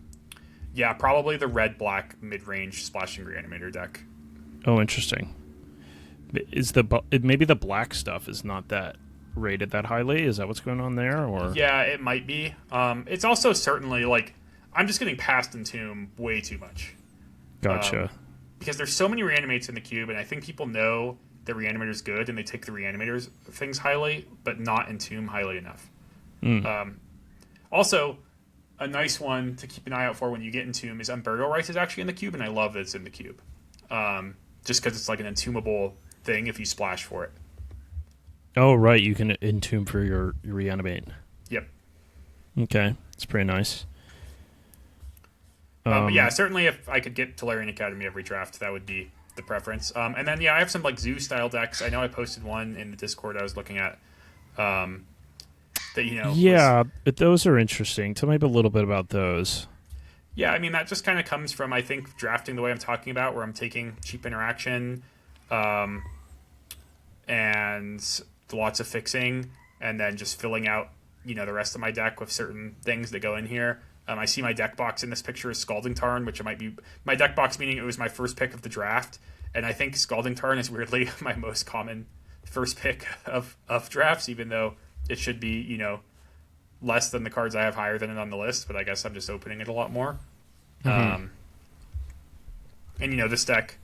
Yeah, probably the red-black mid-range Splashing Reanimator deck. Oh, interesting. Is maybe the black stuff is not that rated that highly? Is that what's going on there, or? Yeah, it might be. It's also certainly like I'm just getting past Entomb way too much. Gotcha. Because there's so many reanimates in the cube, and I think people know the reanimator's good, and they take the reanimators things highly, but not Entomb highly enough. Also, a nice one to keep an eye out for when you get Entomb is Unburial Rites is actually in the cube, and I love that it's in the cube. Just because it's like an entombable thing if you splash for it. Oh, right. You can entomb for your reanimate. Yep. Okay. It's pretty nice. But yeah, certainly if I could get Tolarian Academy every draft, that would be the preference. And then, yeah, I have some like zoo style decks. I know I posted one in the Discord I was looking at. That, Yeah, but those are interesting. Tell me a little bit about those. Yeah, I mean, that just kind of comes from, I think, drafting the way I'm talking about, where I'm taking cheap interaction and lots of fixing, and then just filling out, the rest of my deck with certain things that go in here. I see my deck box in this picture is Scalding Tarn, which might be my deck box, meaning it was my first pick of the draft. And I think Scalding Tarn is weirdly my most common first pick of drafts, even though it should be, less than the cards I have higher than it on the list. But I guess I'm just opening it a lot more. And this deck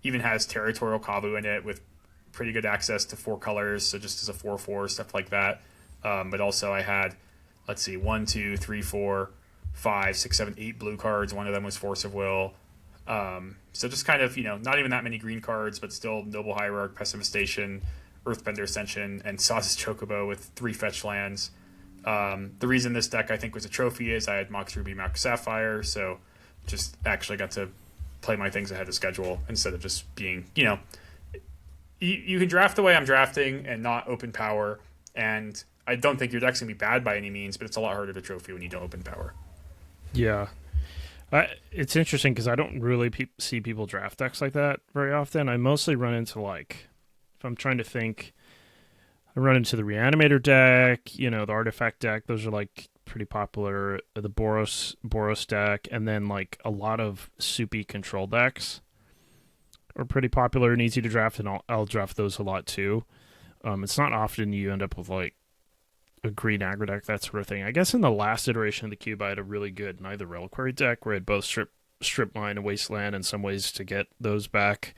even has Territorial Kavu in it with pretty good access to 4 colors, so just as a 4/4, stuff like that. But also I had, let's see, 1, 2, 3, 4, 5, 6, 7, 8 blue cards. One of them was Force of Will. So just kind of, not even that many green cards, but still Noble Hierarch, Pessimization, Earthbender Ascension, and Saz's Chocobo with 3 fetch lands. The reason this deck I think was a trophy is I had Mox Ruby, Mox Sapphire, so just actually got to play my things ahead of schedule instead of just being, you can draft the way I'm drafting and not open power, and I don't think your deck's going to be bad by any means, but it's a lot harder to trophy when you don't open power. Yeah. It's interesting because I don't really see people draft decks like that very often. I mostly run into, like, if I'm trying to think, I run into the Reanimator deck, the Artifact deck. Those are, like, pretty popular. The Boros deck, and then, like, a lot of soupy control decks are pretty popular and easy to draft, and I'll draft those a lot too. It's not often you end up with, like, a green aggro deck, that sort of thing. I guess in the last iteration of the cube, I had a really good Neither Reliquary deck where I had both Strip Mine and Wasteland in some ways to get those back.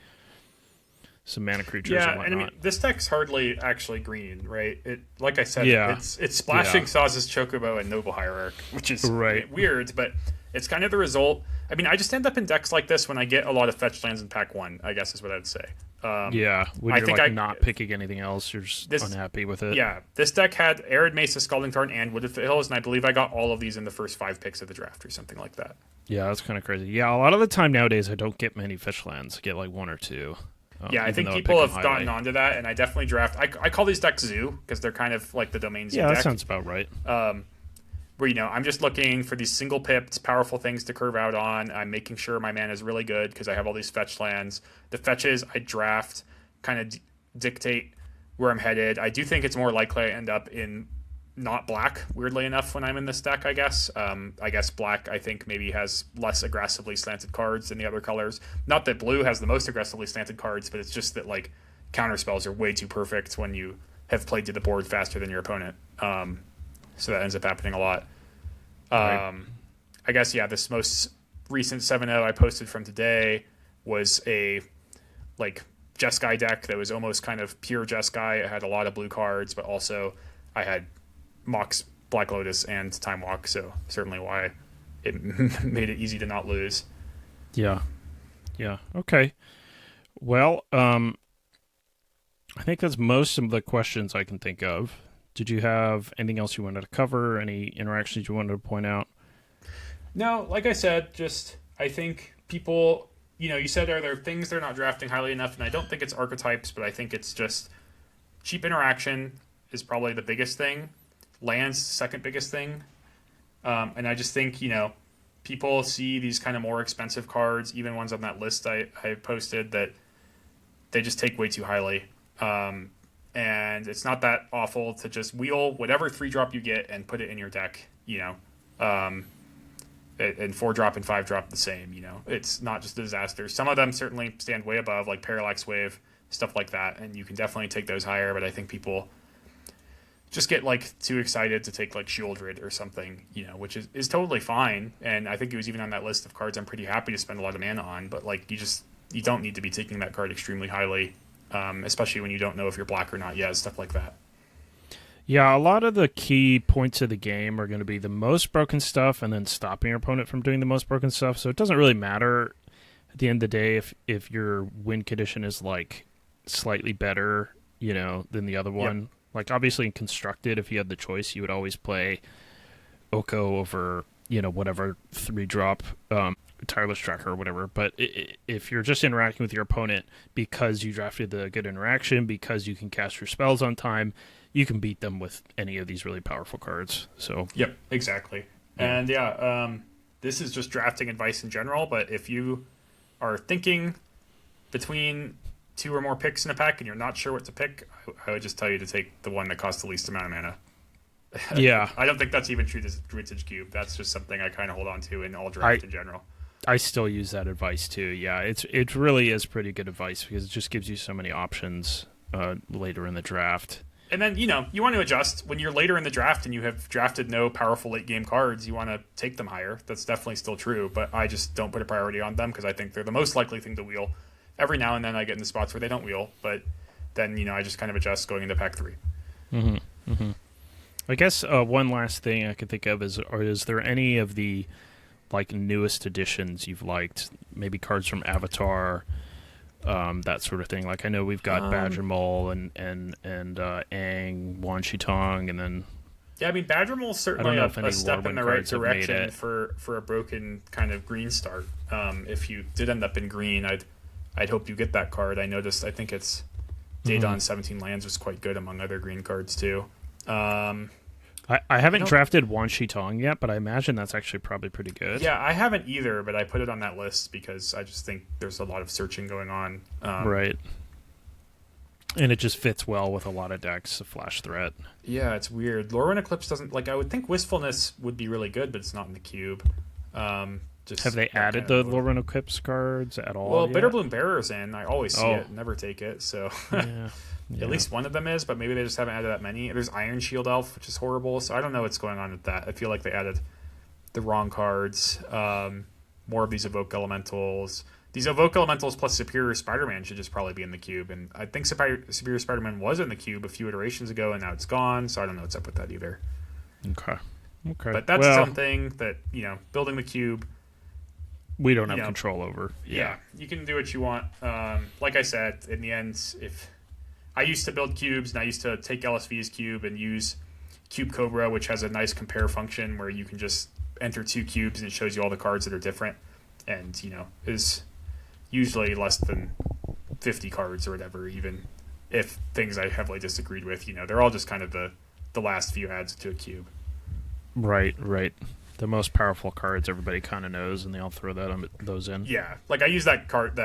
Some mana creatures and whatnot. And I mean, this deck's hardly actually green, right? It, like I said, Yeah. it's splashing Saz's Chocobo and Noble Hierarch, which is weird, but it's kind of the result. I mean, I just end up in decks like this when I get a lot of fetch lands in pack 1, I guess is what I'd say. When you're not picking anything else, you're just unhappy with it. Yeah, this deck had Arid Mesa, Scalding Tarn, and Wooded Hills, and I believe I got all of these in the first 5 picks of the draft or something like that. Yeah, that's kind of crazy. Yeah, a lot of the time nowadays, I don't get many fetch lands. I get like 1 or 2. I think people have gotten onto that, and I definitely draft. I call these decks Zoo because they're kind of like the Domain Zoo deck. Yeah, that sounds about right. Where, I'm just looking for these single pipped, powerful things to curve out on. I'm making sure my mana is really good because I have all these fetch lands. The fetches I draft kind of dictate where I'm headed. I do think it's more likely I end up in not black, weirdly enough, when I'm in this deck, I guess. I guess black, I think, maybe has less aggressively slanted cards than the other colors. Not that blue has the most aggressively slanted cards, but it's just that, like, counter spells are way too perfect when you have played to the board faster than your opponent. So that ends up happening a lot. Right. I guess, this most recent 7-0 I posted from today was a, like, Jeskai deck that was almost kind of pure Jeskai. It had a lot of blue cards, but also I had Mox, Black Lotus, and Time Walk, so certainly why it made it easy to not lose. Yeah. Okay. Well, I think that's most of the questions I can think of. Did you have anything else you wanted to cover? Any interactions you wanted to point out? No, like I said, just I think people, you said are there things they're not drafting highly enough, and I don't think it's archetypes, but I think it's just cheap interaction is probably the biggest thing. Land's the second biggest thing. And I just think, people see these kind of more expensive cards, even ones on that list I posted, that they just take way too highly. And it's not that awful to just wheel whatever 3-drop you get and put it in your deck, and 4-drop and 5-drop the same. It's not just a disaster. Some of them certainly stand way above, like Parallax Wave, stuff like that, and you can definitely take those higher. But I think people just get like too excited to take like Shieldred or something, which is totally fine. And I think it was even on that list of cards I'm pretty happy to spend a lot of mana on. But like you don't need to be taking that card extremely highly, especially when you don't know if you're black or not yet, stuff like that. Yeah, a lot of the key points of the game are going to be the most broken stuff and then stopping your opponent from doing the most broken stuff. So it doesn't really matter at the end of the day if your win condition is like slightly better, than the other one. Yep. Like obviously in Constructed, if you had the choice, you would always play Oko over, whatever 3-drop Tireless Tracker or whatever. But if you're just interacting with your opponent because you drafted the good interaction, because you can cast your spells on time, you can beat them with any of these really powerful cards. So yep, exactly. Yeah. And this is just drafting advice in general. But if you are thinking between 2 or more picks in a pack and you're not sure what to pick, I would just tell you to take the one that costs the least amount of mana. Yeah, I don't think that's even true to Vintage Cube. That's just something I kind of hold on to in all draft in general. I still use that advice too. Yeah, it really is pretty good advice because it just gives you so many options later in the draft. And then, you want to adjust. When you're later in the draft and you have drafted no powerful late-game cards, you want to take them higher. That's definitely still true, but I just don't put a priority on them because I think they're the most likely thing to wheel. Every now and then I get into spots where they don't wheel, but then, I just kind of adjust going into pack 3. Mm-hmm. Mm-hmm. I guess one last thing I could think of is there any of the newest editions you've liked? Maybe cards from Avatar, that sort of thing. Like I know we've got Badger Mole and Aang, Wan Shi Tong, and then yeah, I mean Badger Mole's certainly a step in the right direction for a broken kind of green start. If you did end up in green, I'd hope you get that card. I think it's Daedon 17 Lands was quite good among other green cards too. I haven't drafted Wan Shi Tong yet, but I imagine that's actually probably pretty good. Yeah, I haven't either, but I put it on that list because I just think there's a lot of searching going on. Right. And it just fits well with a lot of decks, a flash threat. Yeah, it's weird. Lorwyn Eclipse doesn't... I would think Wistfulness would be really good, but it's not in the cube. Have they added the Lorwyn Eclipse cards at all Well, yet? Bitterbloom Bearer's in. I always see it, never take it, so... Yeah. At least one of them is, but maybe they just haven't added that many. There's Iron Shield Elf, which is horrible, so I don't know what's going on with that. I feel like they added the wrong cards. More of these Evoke Elementals. These Evoke Elementals plus Superior Spider-Man should just probably be in the cube, and I think Superior Spider-Man was in the cube a few iterations ago, and now it's gone, so I don't know what's up with that either. Okay. But that's something that, building the cube... We don't have control over. Yeah, you can do what you want. Like I said, in the end, if... I used to build cubes, and I used to take LSV's cube and use Cube Cobra, which has a nice compare function where you can just enter 2 cubes and it shows you all the cards that are different, and is usually less than 50 cards or whatever. Even if things I heavily disagreed with, they're all just kind of the last few adds to a cube. Right. The most powerful cards everybody kind of knows, and they all throw those in. Yeah, I use that card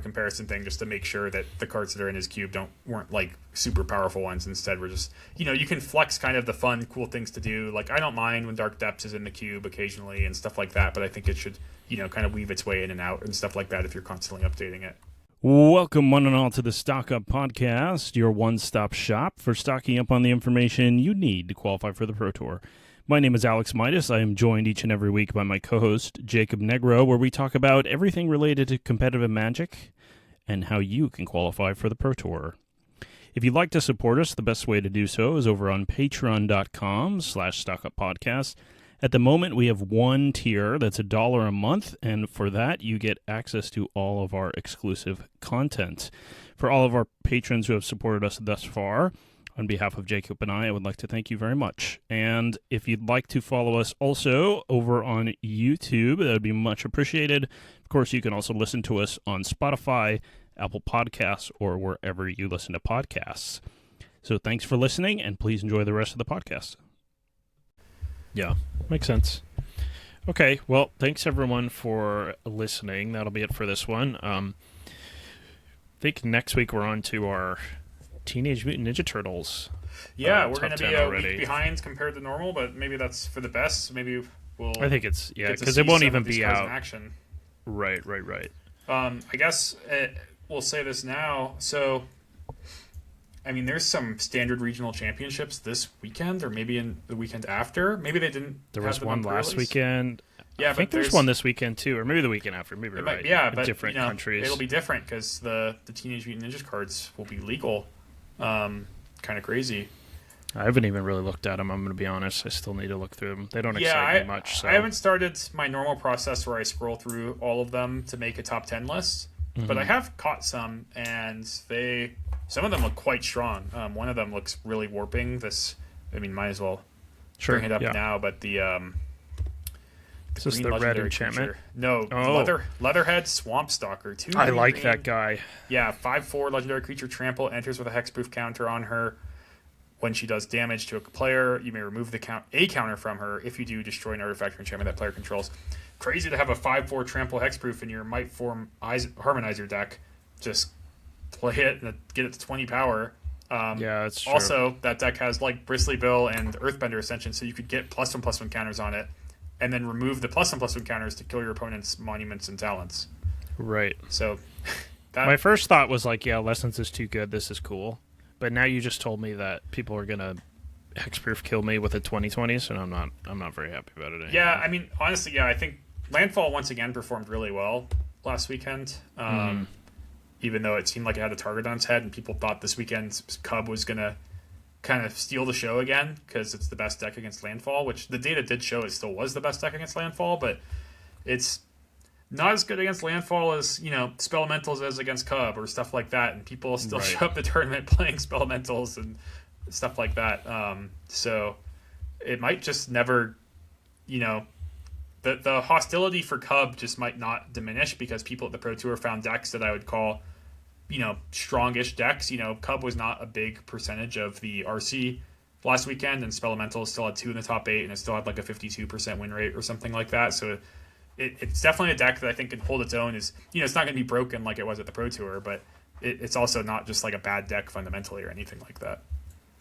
comparison thing just to make sure that the cards that are in his cube weren't super powerful ones. Instead, we're just you can flex kind of the fun, cool things to do. I don't mind when Dark Depths is in the cube occasionally and stuff like that, but I think it should kind of weave its way in and out and stuff like that if you're constantly updating it. Welcome one and all to the Stock Up Podcast, your one-stop shop for stocking up on the information you need to qualify for the Pro Tour. My name is Alex Midas. I am joined each and every week by my co-host, Jacob Negro, where we talk about everything related to competitive Magic and how you can qualify for the Pro Tour. If you'd like to support us, the best way to do so is over on patreon.com/StockUpPodcast. At the moment, we have one tier that's $1 a month, and for that, you get access to all of our exclusive content. For all of our patrons who have supported us thus far, on behalf of Jacob and I would like to thank you very much. And if you'd like to follow us also over on YouTube, that would be much appreciated. Of course, you can also listen to us on Spotify, Apple Podcasts, or wherever you listen to podcasts. So thanks for listening, and please enjoy the rest of the podcast. Yeah, makes sense. Okay, well, thanks everyone for listening. That'll be it for this one. I think next week we're on to our Teenage Mutant Ninja Turtles. Yeah, we're going to be a week behind compared to normal, but maybe that's for the best. Maybe will I think it's get to because see it won't some even of these be cards out. in action. Right. I guess we'll say this now. So, I mean, there's some standard regional championships this weekend, or maybe in the weekend after. Maybe they didn't. There have was them one on last pre-release. weekend. Yeah, I think but there's one this weekend too, or maybe the weekend after. Maybe you're right. Yeah, In but different countries. it'll be different because the Teenage Mutant Ninja cards will be legal. Kind of crazy. I haven't even really looked at them. I'm going to be honest. I still need to look through them. They don't Yeah, excite me much. So I haven't started my normal process where I scroll through all of them to make a top 10 list, but I have caught some, and some of them look quite strong. One of them looks really warping. Might as well bring it up now. But the is this the red enchantment? Creature. No, Leatherhead Swamp Stalker. I like that guy. Yeah, 5/4 legendary creature trample enters with a hexproof counter on her. When she does damage to a player, you may remove a counter from her. If you do, destroy an artifact or enchantment that player controls. Crazy to have a 5/4 trample hexproof in your Might Form Harmonizer deck. Just play it and get it to 20 power. Yeah, that's true. Also, that deck has like Bristly Bill and Earthbender Ascension, so you could get +1/+1 counters on it, and then remove the +1/+1 counters to kill your opponent's monuments and talents. Right. So, my first thought was like, yeah, Lessons is too good. This is cool. But now you just told me that people are gonna hexproof kill me with a 2020s, and I'm not very happy about it anymore. Yeah, I mean, honestly, yeah, I think Landfall once again performed really well last weekend. Even though it seemed like it had a target on its head, and people thought this weekend Cub was gonna kind of steal the show again because it's the best deck against Landfall, which the data did show it still was the best deck against Landfall, but it's not as good against Landfall as, Spelementals is against Cub or stuff like that, and people still show up the tournament playing Spelementals and stuff like that. So it might just never, the hostility for Cub just might not diminish because people at the Pro Tour found decks that I would call, strongish decks. Cub was not a big percentage of the RC last weekend, and Spelementals still had 2 in the top 8, and it still had like a 52% win rate or something like that. So it's definitely a deck that I think can hold its own. It's not going to be broken like it was at the Pro Tour, but it's also not just like a bad deck fundamentally or anything like that.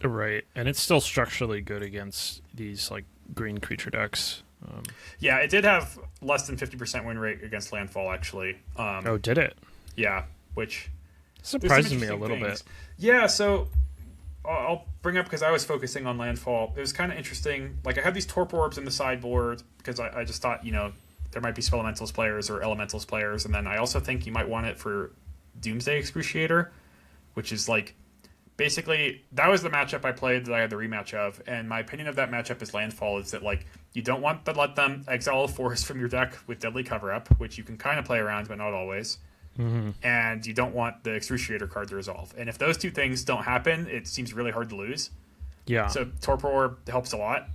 Right, and it's still structurally good against these like green creature decks. Yeah, it did have less than 50% win rate against Landfall, actually. Oh, did it? Yeah, which surprises me a little bit. Yeah, so I'll bring up because I was focusing on Landfall. It was kind of interesting. Like I had these Torpor Orbs in the sideboard because I just thought, there might be Spelementals players or Elementals players, and then I also think you might want it for Doomsday Excruciator, which is like basically that was the matchup I played that I had the rematch of, and my opinion of that matchup is Landfall is that like you don't want to let them exile a forest from your deck with Deadly Cover Up, which you can kind of play around but not always, and you don't want the Excruciator card to resolve. And if those two things don't happen, it seems really hard to lose. Yeah. So Torpor Orb helps a lot.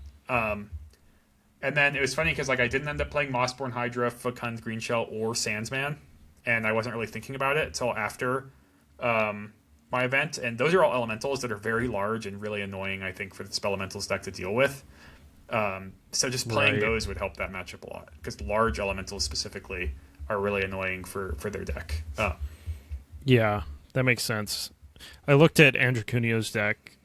And then it was funny because like I didn't end up playing Mossborn Hydra, Fecund Greenshell, or Sandsman, and I wasn't really thinking about it until after my event. And those are all elementals that are very large and really annoying, I think, for the Spelementals deck to deal with. So just playing those would help that matchup a lot because large elementals specifically are really annoying for their deck. Yeah, that makes sense. I looked at Andrew Cunio's deck.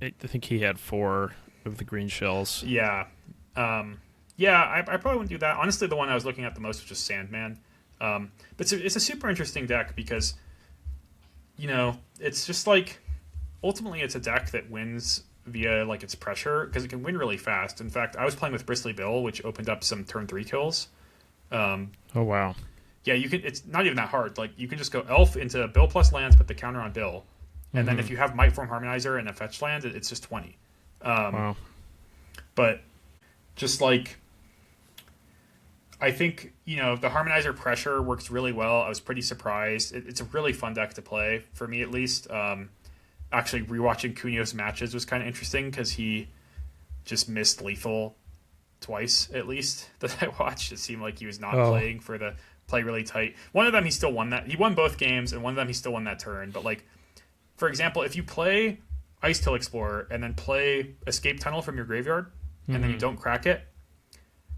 I think he had 4 of the green shells. Yeah. I probably wouldn't do that. Honestly, the one I was looking at the most was just Sandman. But it's a super interesting deck because, it's just like, ultimately it's a deck that wins via like its pressure because it can win really fast. In fact, I was playing with Bristly Bill, which opened up some turn 3 kills. Oh, wow. Yeah, you can. It's not even that hard. Like you can just go Elf into Bill plus lands, put the counter on Bill, and then if you have Might Form Harmonizer and a fetch land, it's just 20. Wow. But just like, I think, the Harmonizer pressure works really well. I was pretty surprised. It's a really fun deck to play, for me at least. Actually, rewatching Cunio's matches was kind of interesting because he just missed lethal twice, at least, that I watched. It seemed like he was not playing for the play really tight. One of them, he still won that. He won both games, and one of them, he still won that turn. But, like, for example, if you play Ice Till Explorer and then play Escape Tunnel from your graveyard, and then you don't crack it,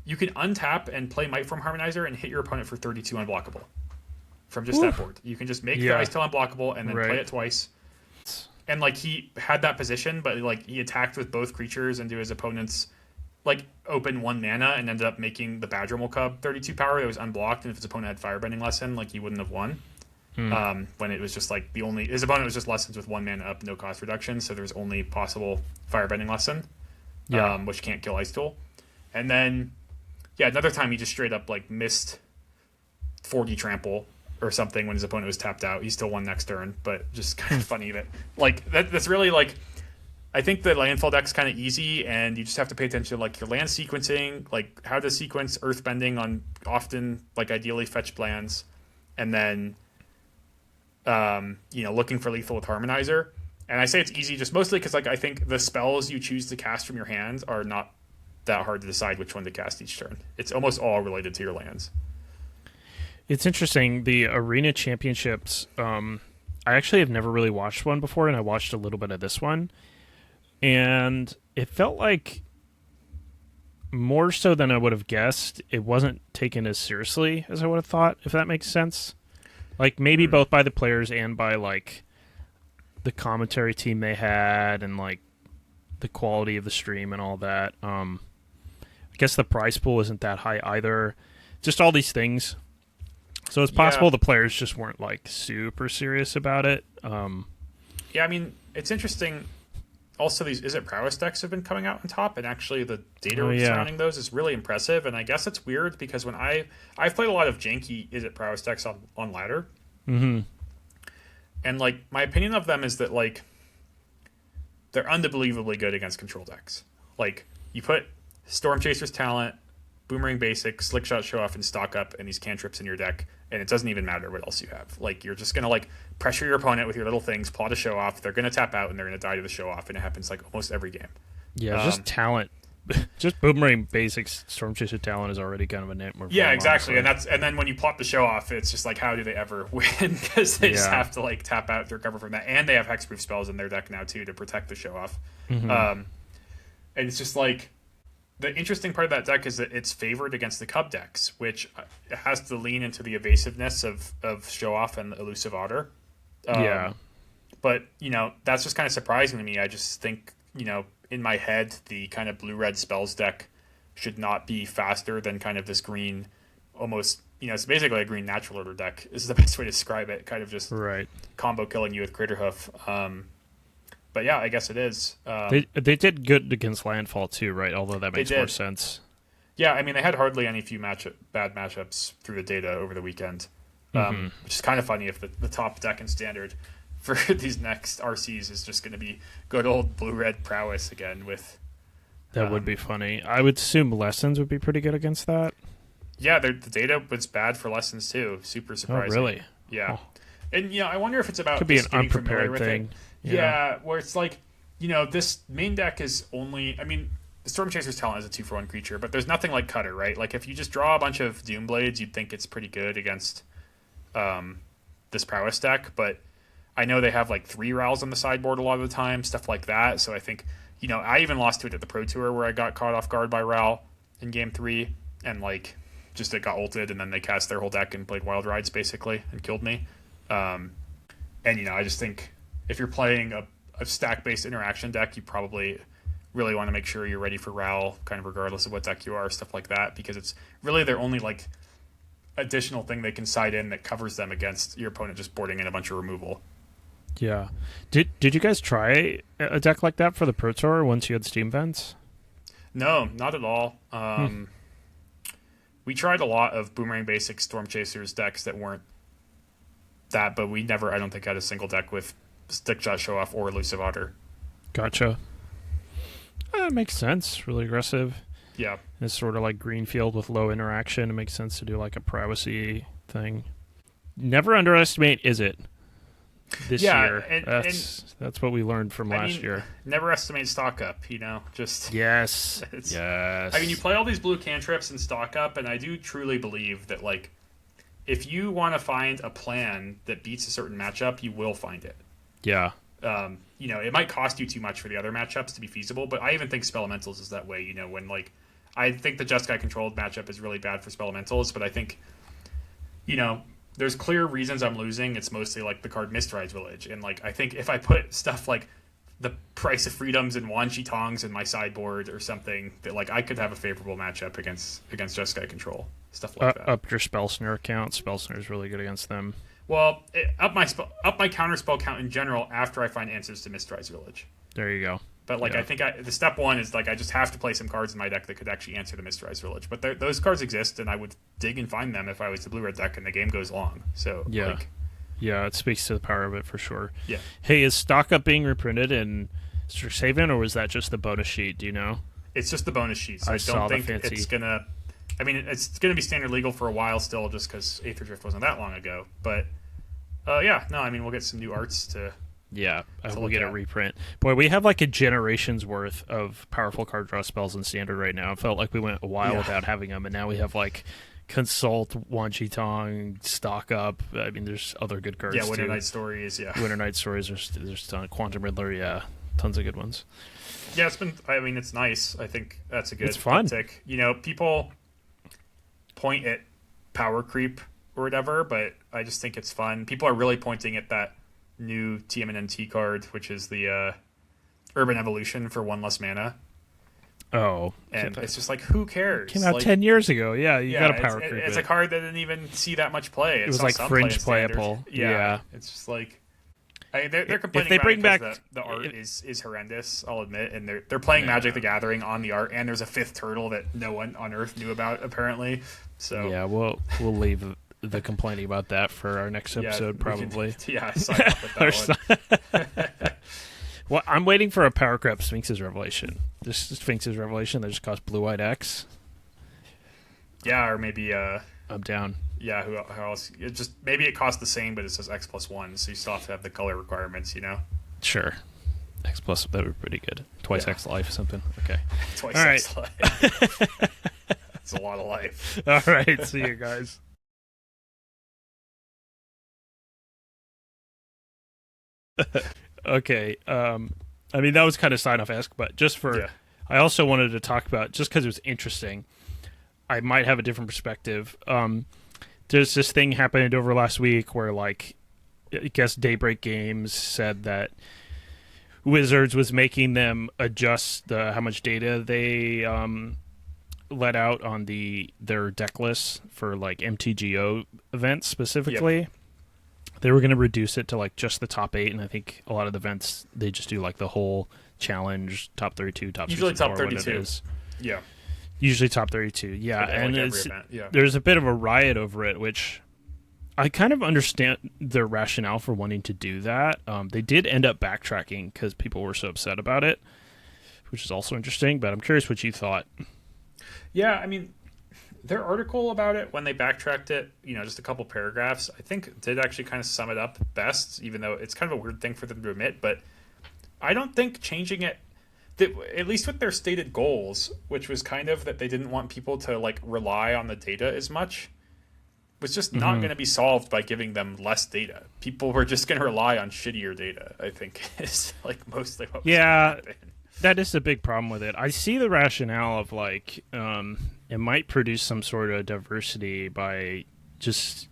you can untap and play Might Form Harmonizer and hit your opponent for 32 unblockable from just that board. You can just make the Ice Till unblockable and then play it twice. And, like, he had that position, but, like, he attacked with both creatures into his opponent's... like open 1 mana and ended up making the Badgermole Cub 32 power that was unblocked, and if his opponent had Firebending Lesson, like he wouldn't have won. When it was just like his opponent was just lessons with 1 mana up, no cost reduction, so there was only possible Firebending Lesson, which can't kill Ice Tool. And then, another time he just straight up like missed 40 trample or something when his opponent was tapped out. He still won next turn, but just kind of funny that like that's really like, I think the landfall deck's kind of easy, and you just have to pay attention to like your land sequencing, like how to sequence Earthbending on often like ideally fetched lands, and then looking for lethal with Harmonizer. And I say it's easy just mostly because like I think the spells you choose to cast from your hand are not that hard to decide which one to cast each turn. It's almost all related to your lands. It's interesting. The Arena Championships, I actually have never really watched one before, and I watched a little bit of this one. And it felt like, more so than I would have guessed, it wasn't taken as seriously as I would have thought, if that makes sense. Like, maybe both by the players and by, like, the commentary team they had and, like, the quality of the stream and all that. I guess the prize pool isn't that high either. Just all these things. So it's possible the players just weren't, like, super serious about it. I mean, it's interesting. Also, these Is It Prowess decks have been coming out on top, and actually the data surrounding those is really impressive. And I guess it's weird because when I've played a lot of janky Is It Prowess decks on ladder, and like my opinion of them is that like they're unbelievably good against control decks. Like you put Storm Chaser's Talent, Boomerang Basic, Slick Shot, Show Off, and Stock Up, and these cantrips in your deck, and it doesn't even matter what else you have. Like you're just gonna like pressure your opponent with your little things, plot a Show Off. They're gonna tap out and they're gonna die to the Show Off, and it happens like almost every game. Yeah, just talent. Just Boomerang Basics Storm Chaser Talent is already kind of a nightmare. Yeah, exactly. And then when you plot the Show Off, it's just like how do they ever win? Because they just have to like tap out to recover from that, and they have hexproof spells in their deck now too to protect the Show Off. And it's just like. The interesting part of that deck is that it's favored against the Cub decks, which has to lean into the evasiveness of Show Off and Elusive Otter. But, that's just kind of surprising to me. I just think, in my head, the kind of blue-red spells deck should not be faster than kind of this green, almost, it's basically a green natural order deck. This is the best way to describe it. Kind of just combo killing you with Craterhoof. But yeah, I guess it is. They did good against Landfall too, right? Although that makes more sense. Yeah, I mean, they had hardly any bad matchups through the data over the weekend, which is kind of funny if the top deck in Standard for these next RCs is just going to be good old blue-red prowess again. That would be funny. I would assume Lessons would be pretty good against that. Yeah, the data was bad for Lessons too. Super surprising. Oh, really? Yeah. Oh. And, I wonder if it's about could be an unprepared thing. Yeah, where it's like, this main deck is only... I mean, the Storm Chaser's Talent is a 2-for-1 creature, but there's nothing like Cutter, right? Like, if you just draw a bunch of Doomblades, you'd think it's pretty good against this Prowess deck, but I know they have, like, 3 Rowls on the sideboard a lot of the time, stuff like that, so I think, I even lost to it at the Pro Tour where I got caught off guard by Rowl in Game 3, and, like, just it got ulted, and then they cast their whole deck and played Wild Rides, basically, and killed me. And, I just think... If you're playing a stack-based interaction deck, you probably really want to make sure you're ready for Rowl, kind of regardless of what deck you are, stuff like that, because it's really their only like additional thing they can side in that covers them against your opponent just boarding in a bunch of removal. Yeah. Did you guys try a deck like that for the Pro Tour once you had Steam Vents? No, not at all. We tried a lot of Boomerang Basic Storm Chasers decks that weren't that, but we never, I don't think, had a single deck with Stick Shot, Show Off, or Elusive Otter. Gotcha. That makes sense. Really aggressive. Yeah. It's sort of like Greenfield with low interaction. It makes sense to do like a prowessy thing. Never underestimate Is It this year. That's what we learned from last year. Never estimate Stock Up, just... Yes. Yes. I mean, you play all these blue cantrips and Stock Up, and I do truly believe that, like, if you want to find a plan that beats a certain matchup, you will find it. Yeah. It might cost you too much for the other matchups to be feasible, but I even think Spellmentals is that way, when, like, I think the Jeskai controlled matchup is really bad for Spellmentals, but I think, there's clear reasons I'm losing. It's mostly, like, the card Mistride's Village, and, like, I think if I put stuff like the price of freedoms and Wanshi Tongs in my sideboard or something that like I could have a favorable matchup against Jeskai control, stuff like that. Up your Spellsnare account. Spellsnare is really good against them. Well, up my counter spell count in general after I find answers to Mistrise Village. There you go. But like Yeah. I think the step one is like I just have to play some cards in my deck that could actually answer the Mistrise Village. But those cards exist, and I would dig and find them if I was the blue red deck and the game goes long. So Yeah. like, Yeah, it speaks to the power of it for sure. yeah. Hey, is Stock Up being reprinted in Strixhaven, or was that just the bonus sheet? Do you know? It's just the bonus sheet. So I I saw don't the think fancy- it's gonna. I mean, it's gonna be standard legal for a while still, just because Aether Drift wasn't that long ago. But yeah, no, I mean we'll get some new arts to. Yeah, I will look get a at. reprint. Boy, we have like a generation's worth of powerful card draw spells in Standard right now. It felt like we went a while Yeah. without having them, and now we have like Consult, Wanshi Tong, Stock Up. I mean, there's other good cards Yeah, Winter too. Night Stories. Yeah, Winter Night Stories. There's a ton. Quantum Riddler. Yeah, tons of good ones. yeah. It's been. I mean, it's nice. I think that's a good. It's fun. uptick. You know, people point at power creep or whatever, but I just think it's fun. People are really pointing at that new TMNT card, which is the Urban Evolution for 1 less mana, Oh, and it's just like, who cares? came out Like, 10 years ago. Yeah, you yeah, got a power creep. it's a card that didn't even see that much play. It was saw like some play fringe in Standard. playable. Yeah, Yeah. it's just like they're complaining they about bring it 'cause back- the art is horrendous. I'll admit, and they're playing Magic the Gathering on the art, and there's a fifth turtle that no one on Earth knew about apparently. So Yeah, we'll leave the complaining about that for our next yeah, episode, we could- probably. yeah, sign up with Or that one. Well, I'm waiting for a power crap Sphinx's Revelation. This Sphinx's Revelation that just costs blue-white X. Yeah, or maybe I'm down. yeah, who else? It just maybe it costs the same, but it says X+1, so you still have to have the color requirements. You know, Sure. X plus, that would be pretty good. Twice Yeah. X life or something. Okay. twice All right. X life. That's a lot of life. All right. See you guys. Okay. I mean, that was kind of sign-off-esque, but just for... Yeah. I also wanted to talk about, just because it was interesting, I might have a different perspective. There's this thing happened over last week where, like, I guess Daybreak Games said that Wizards was making them adjust how much data they let out on their deck lists for, like, MTGO events specifically. They were going to reduce it to, like, just the top 8, and I think a lot of the events, they just do, like, the whole challenge, top 32, top Usually 64, top what it 32. is. Yeah, Usually top 32, yeah. for, like, And every event. Yeah. there's a bit of a riot over it, which I kind of understand their rationale for wanting to do that. They did end up backtracking because people were so upset about it, which is also interesting, but I'm curious what you thought. Yeah, I mean, their article about it, when they backtracked it, you know, just a couple paragraphs, I think did actually kind of sum it up best, even though it's kind of a weird thing for them to admit. But I don't think changing it, at least with their stated goals, which was kind of that they didn't want people to, like, rely on the data as much, was just not going to be solved by giving them less data. People were just going to rely on shittier data, I think, is, like, mostly what was Yeah. going to happen. That is a big problem with it. I see the rationale of, like, it might produce some sort of diversity by just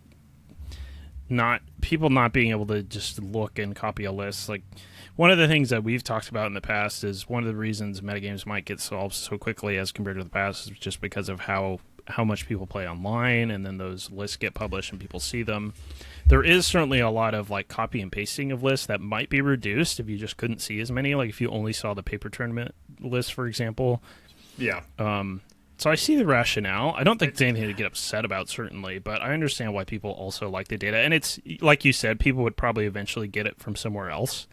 people not being able to just look and copy a list. Like, one of the things that we've talked about in the past is one of the reasons metagames might get solved so quickly as compared to the past is just because of how much people play online, and then those lists get published and people see them. There is certainly a lot of, like, copy and pasting of lists that might be reduced if you just couldn't see as many. Like, if you only saw the paper tournament list, for example. Yeah. So I see the rationale. I don't think it's anything to get upset about, certainly, but I understand why people also like the data. And it's, like you said, people would probably eventually get it from somewhere else.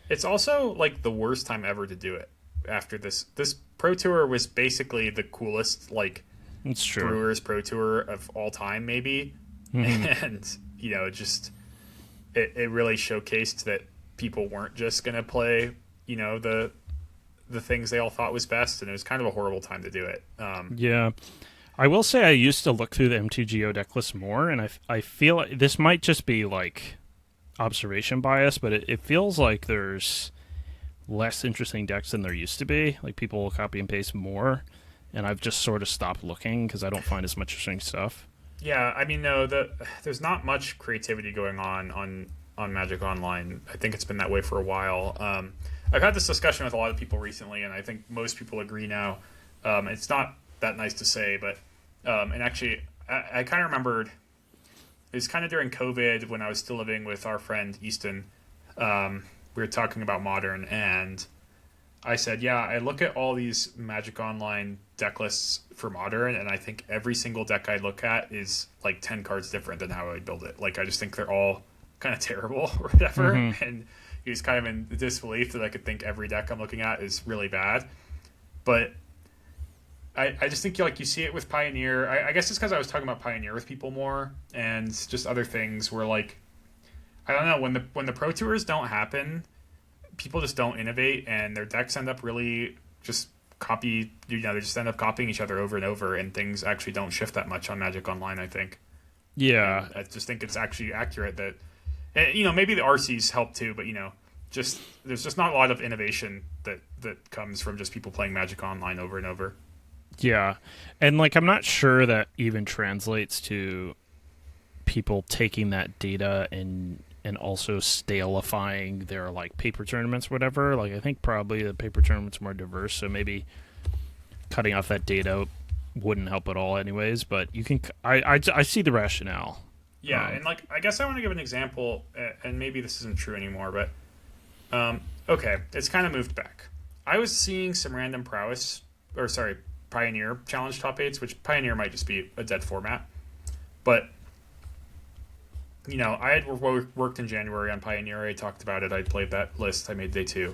It's also, like, the worst time ever to do it after this. This Pro Tour was basically the coolest, like, It's true. Brewers Pro Tour of all time, maybe. And, you know, just it really showcased that people weren't just going to play, you know, the things they all thought was best, and it was kind of a horrible time to do it. Yeah. I will say I used to look through the MTGO deck list more, and I feel like this might just be, like, observation bias, but it feels like there's less interesting decks than there used to be. Like, people will copy and paste more, and I've just sort of stopped looking because I don't find as much interesting stuff. Yeah, I mean, no, there's not much creativity going on on Magic Online. I think it's been that way for a while. I've had this discussion with a lot of people recently, and I think most people agree now. It's not that nice to say, but and actually, I kind of remembered it was kind of during COVID when I was still living with our friend Easton. We were talking about Modern, and I said, yeah, I look at all these Magic Online deck lists for Modern, and I think every single deck I look at is like 10 cards different than how I would build it. Like, I just think they're all kind of terrible or whatever. Mm-hmm. And he was kind of in disbelief that I could think every deck I'm looking at is really bad. But I just think like you see it with Pioneer. I guess it's because I was talking about Pioneer with people more, and just other things where, like, I don't know, when the Pro Tours don't happen, people just don't innovate, and their decks end up really just they just end up copying each other over and over, and things actually don't shift that much on Magic Online, I think. Yeah. And I just think it's actually accurate that, and, maybe the RCs help too, but, there's just not a lot of innovation that comes from just people playing Magic Online over and over. Yeah. And, like, I'm not sure that even translates to people taking that data and also stalifying their, like, paper tournaments or whatever. Like, I think probably the paper tournaments are more diverse, so maybe cutting off that data wouldn't help at all anyways, but you can I see the rationale. Yeah. And, like, I guess I want to give an example, and maybe this isn't true anymore, but okay, it's kind of moved back. I was seeing some random Pioneer challenge top 8s, which Pioneer might just be a dead format, but I had worked in January on Pioneer. I talked about it. I played that list. I made day 2.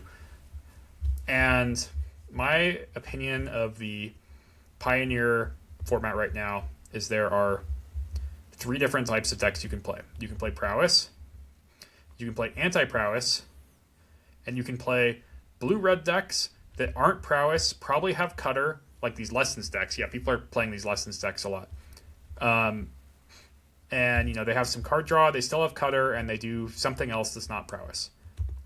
And my opinion of the Pioneer format right now is there are 3 different types of decks you can play. You can play Prowess, you can play Anti-Prowess, and you can play blue-red decks that aren't Prowess, probably have Cutter, like these Lessons decks. Yeah, people are playing these Lessons decks a lot. And, they have some card draw, they still have Cutter, and they do something else that's not Prowess.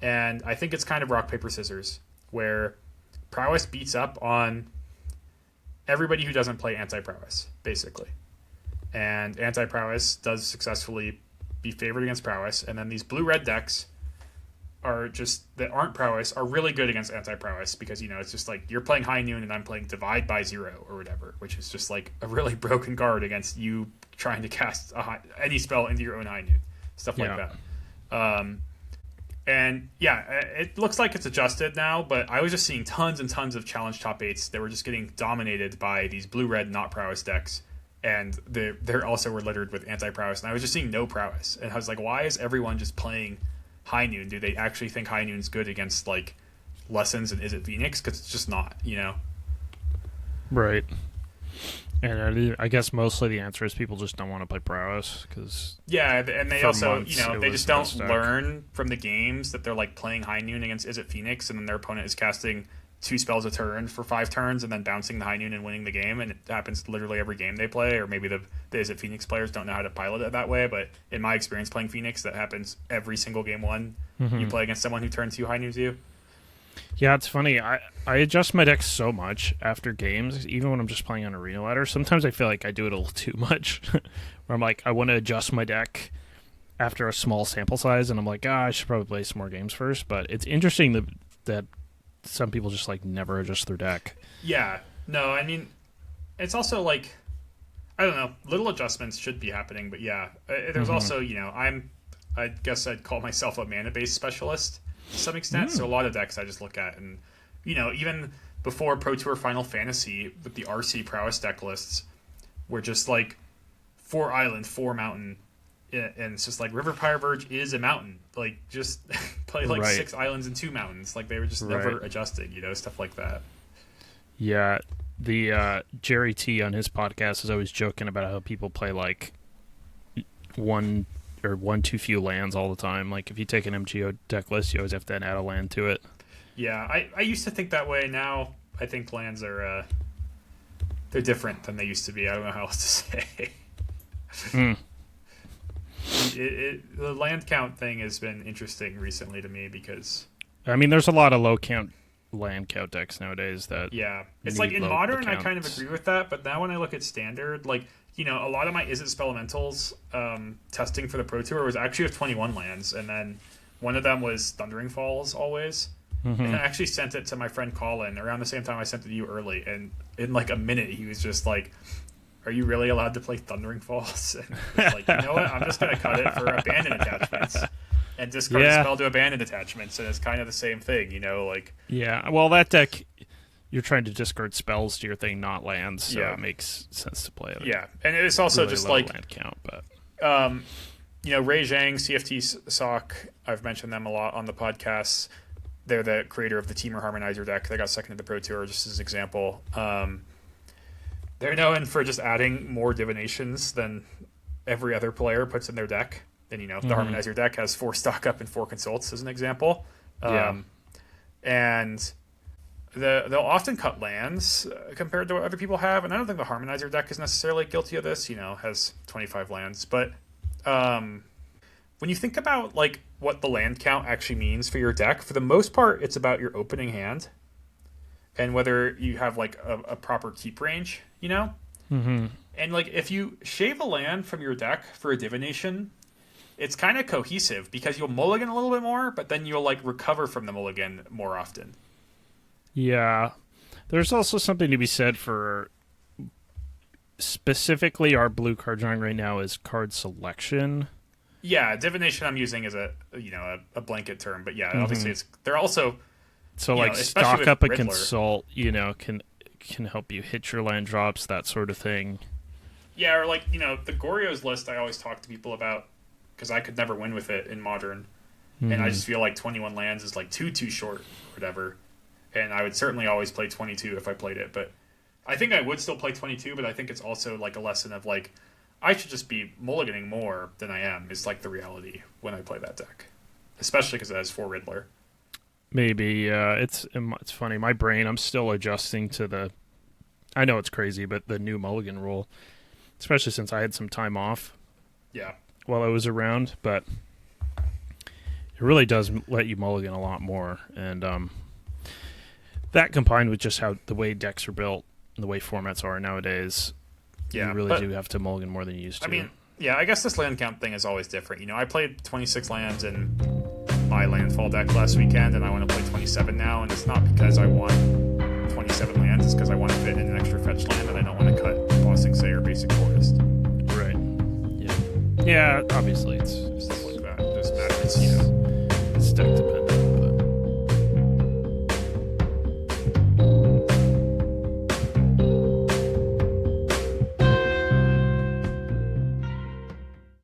And I think it's kind of rock, paper, scissors, where Prowess beats up on everybody who doesn't play Anti-Prowess, basically. And Anti-Prowess does successfully be favored against Prowess, and then these blue-red decks that aren't Prowess are really good against Anti-Prowess because, it's just like you're playing High Noon and I'm playing Divide by 0 or whatever, which is just like a really broken card against you trying to cast any spell into your own High Noon, stuff like that. And yeah, it looks like it's adjusted now, but I was just seeing tons and tons of challenge top 8s that were just getting dominated by these blue-red not Prowess decks, and they also were littered with Anti-Prowess, and I was just seeing no Prowess, and I was like, why is everyone just playing High Noon? Do they actually think High Noon's good against, like, Lessons and Is It Phoenix? Because it's just not, Right. And I guess mostly the answer is people just don't want to play Prowess. Yeah, and they also, they just don't learn from the games that they're, like, playing High Noon against Is It Phoenix, and then their opponent is casting 2 spells a turn for 5 turns and then bouncing the High Noon and winning the game, and it happens literally every game they play, or maybe the Is It Phoenix players don't know how to pilot it that way, but in my experience playing Phoenix, that happens every single game 1. Mm-hmm. You play against someone who turns 2 High Noons you. Yeah, it's funny. I adjust my deck so much after games, even when I'm just playing on Arena Ladder. Sometimes I feel like I do it a little too much, where I'm like, I want to adjust my deck after a small sample size, and I'm like, I should probably play some more games first. But it's interesting that some people just, like, never adjust their deck. Yeah. No, I mean, it's also, like, I don't know, little adjustments should be happening, but yeah. There's also, I guess I'd call myself a mana-based specialist to some extent, so a lot of decks I just look at, and, even before Pro Tour Final Fantasy, with the RC Prowess deck lists, were just, like, 4 island, 4 mountain, and it's just like River Pyre Verge is a mountain. Like, just play like 6 islands and 2 mountains. Like, they were just never adjusted, stuff like that. Yeah, the Jerry T on his podcast is always joking about how people play like one too few lands all the time. Like, if you take an MGO deck list, you always have to add a land to it. Yeah, I used to think that way. Now I think lands are they're different than they used to be. I don't know how else to say. The land count thing has been interesting recently to me because I mean, there's a lot of low count land count decks nowadays that it's like in Modern I kind of agree with that, but now when I look at Standard, like, a lot of my Is It Spelementals testing for the Pro Tour was actually with 21 lands, and then one of them was Thundering Falls always. Mm-hmm. And I actually sent it to my friend Colin around the same time I sent it to you early, and in like a minute he was just like, "Are you really allowed to play Thundering Falls?" And I was like, you know what? I'm just gonna cut it for abandoned attachments and discard a spell to abandoned attachments, and it's kind of the same thing, like. Yeah, well, that deck, you're trying to discard spells to your thing, not lands, so it makes sense to play it. Yeah, and it's also really just low like land count, but Ray Zhang, CFT Sock, I've mentioned them a lot on the podcast. They're the creator of the Teamer Harmonizer deck. They got second to the Pro Tour, just as an example. They're known for just adding more divinations than every other player puts in their deck. And, the Harmonizer deck has 4 stock up and 4 consults, as an example. And they'll often cut lands compared to what other people have. And I don't think the Harmonizer deck is necessarily guilty of this, has 25 lands. But when you think about, like, what the land count actually means for your deck, for the most part, it's about your opening hand and whether you have, like, a proper keep range, Mm-hmm. And, like, if you shave a land from your deck for a divination, it's kind of cohesive because you'll mulligan a little bit more, but then you'll, like, recover from the mulligan more often. Yeah. There's also something to be said for specifically our blue card drawing right now is card selection. Yeah, divination I'm using as a blanket term, but yeah, obviously they're also like stock up a consult, can help you hit your land drops, that sort of thing. Yeah, or like the Goryo's list I always talk to people about because I could never win with it in Modern, and I just feel like 21 lands is like too short, or whatever. And I would certainly always play 22 if I played it, but I think I would still play 22. But I think it's also like a lesson of like, I should just be mulliganing more than I am, is like the reality when I play that deck. Especially because it has 4 Riddler. Maybe. It's funny. My brain, I'm still adjusting to the... I know it's crazy, but the new mulligan rule. Especially since I had some time off. Yeah. While I was around. But it really does let you mulligan a lot more. And that combined with just how the way decks are built and the way formats are nowadays... Yeah, you really do have to mulligan more than you used to. I mean, yeah, I guess this land count thing is always different. I played 26 lands in my landfall deck last weekend, and I want to play 27 now, and it's not because I want 27 lands, it's because I want to fit in an extra fetch land, and I don't want to cut Bossing Say or Basic Forest. Right. Yeah. Yeah, obviously, it's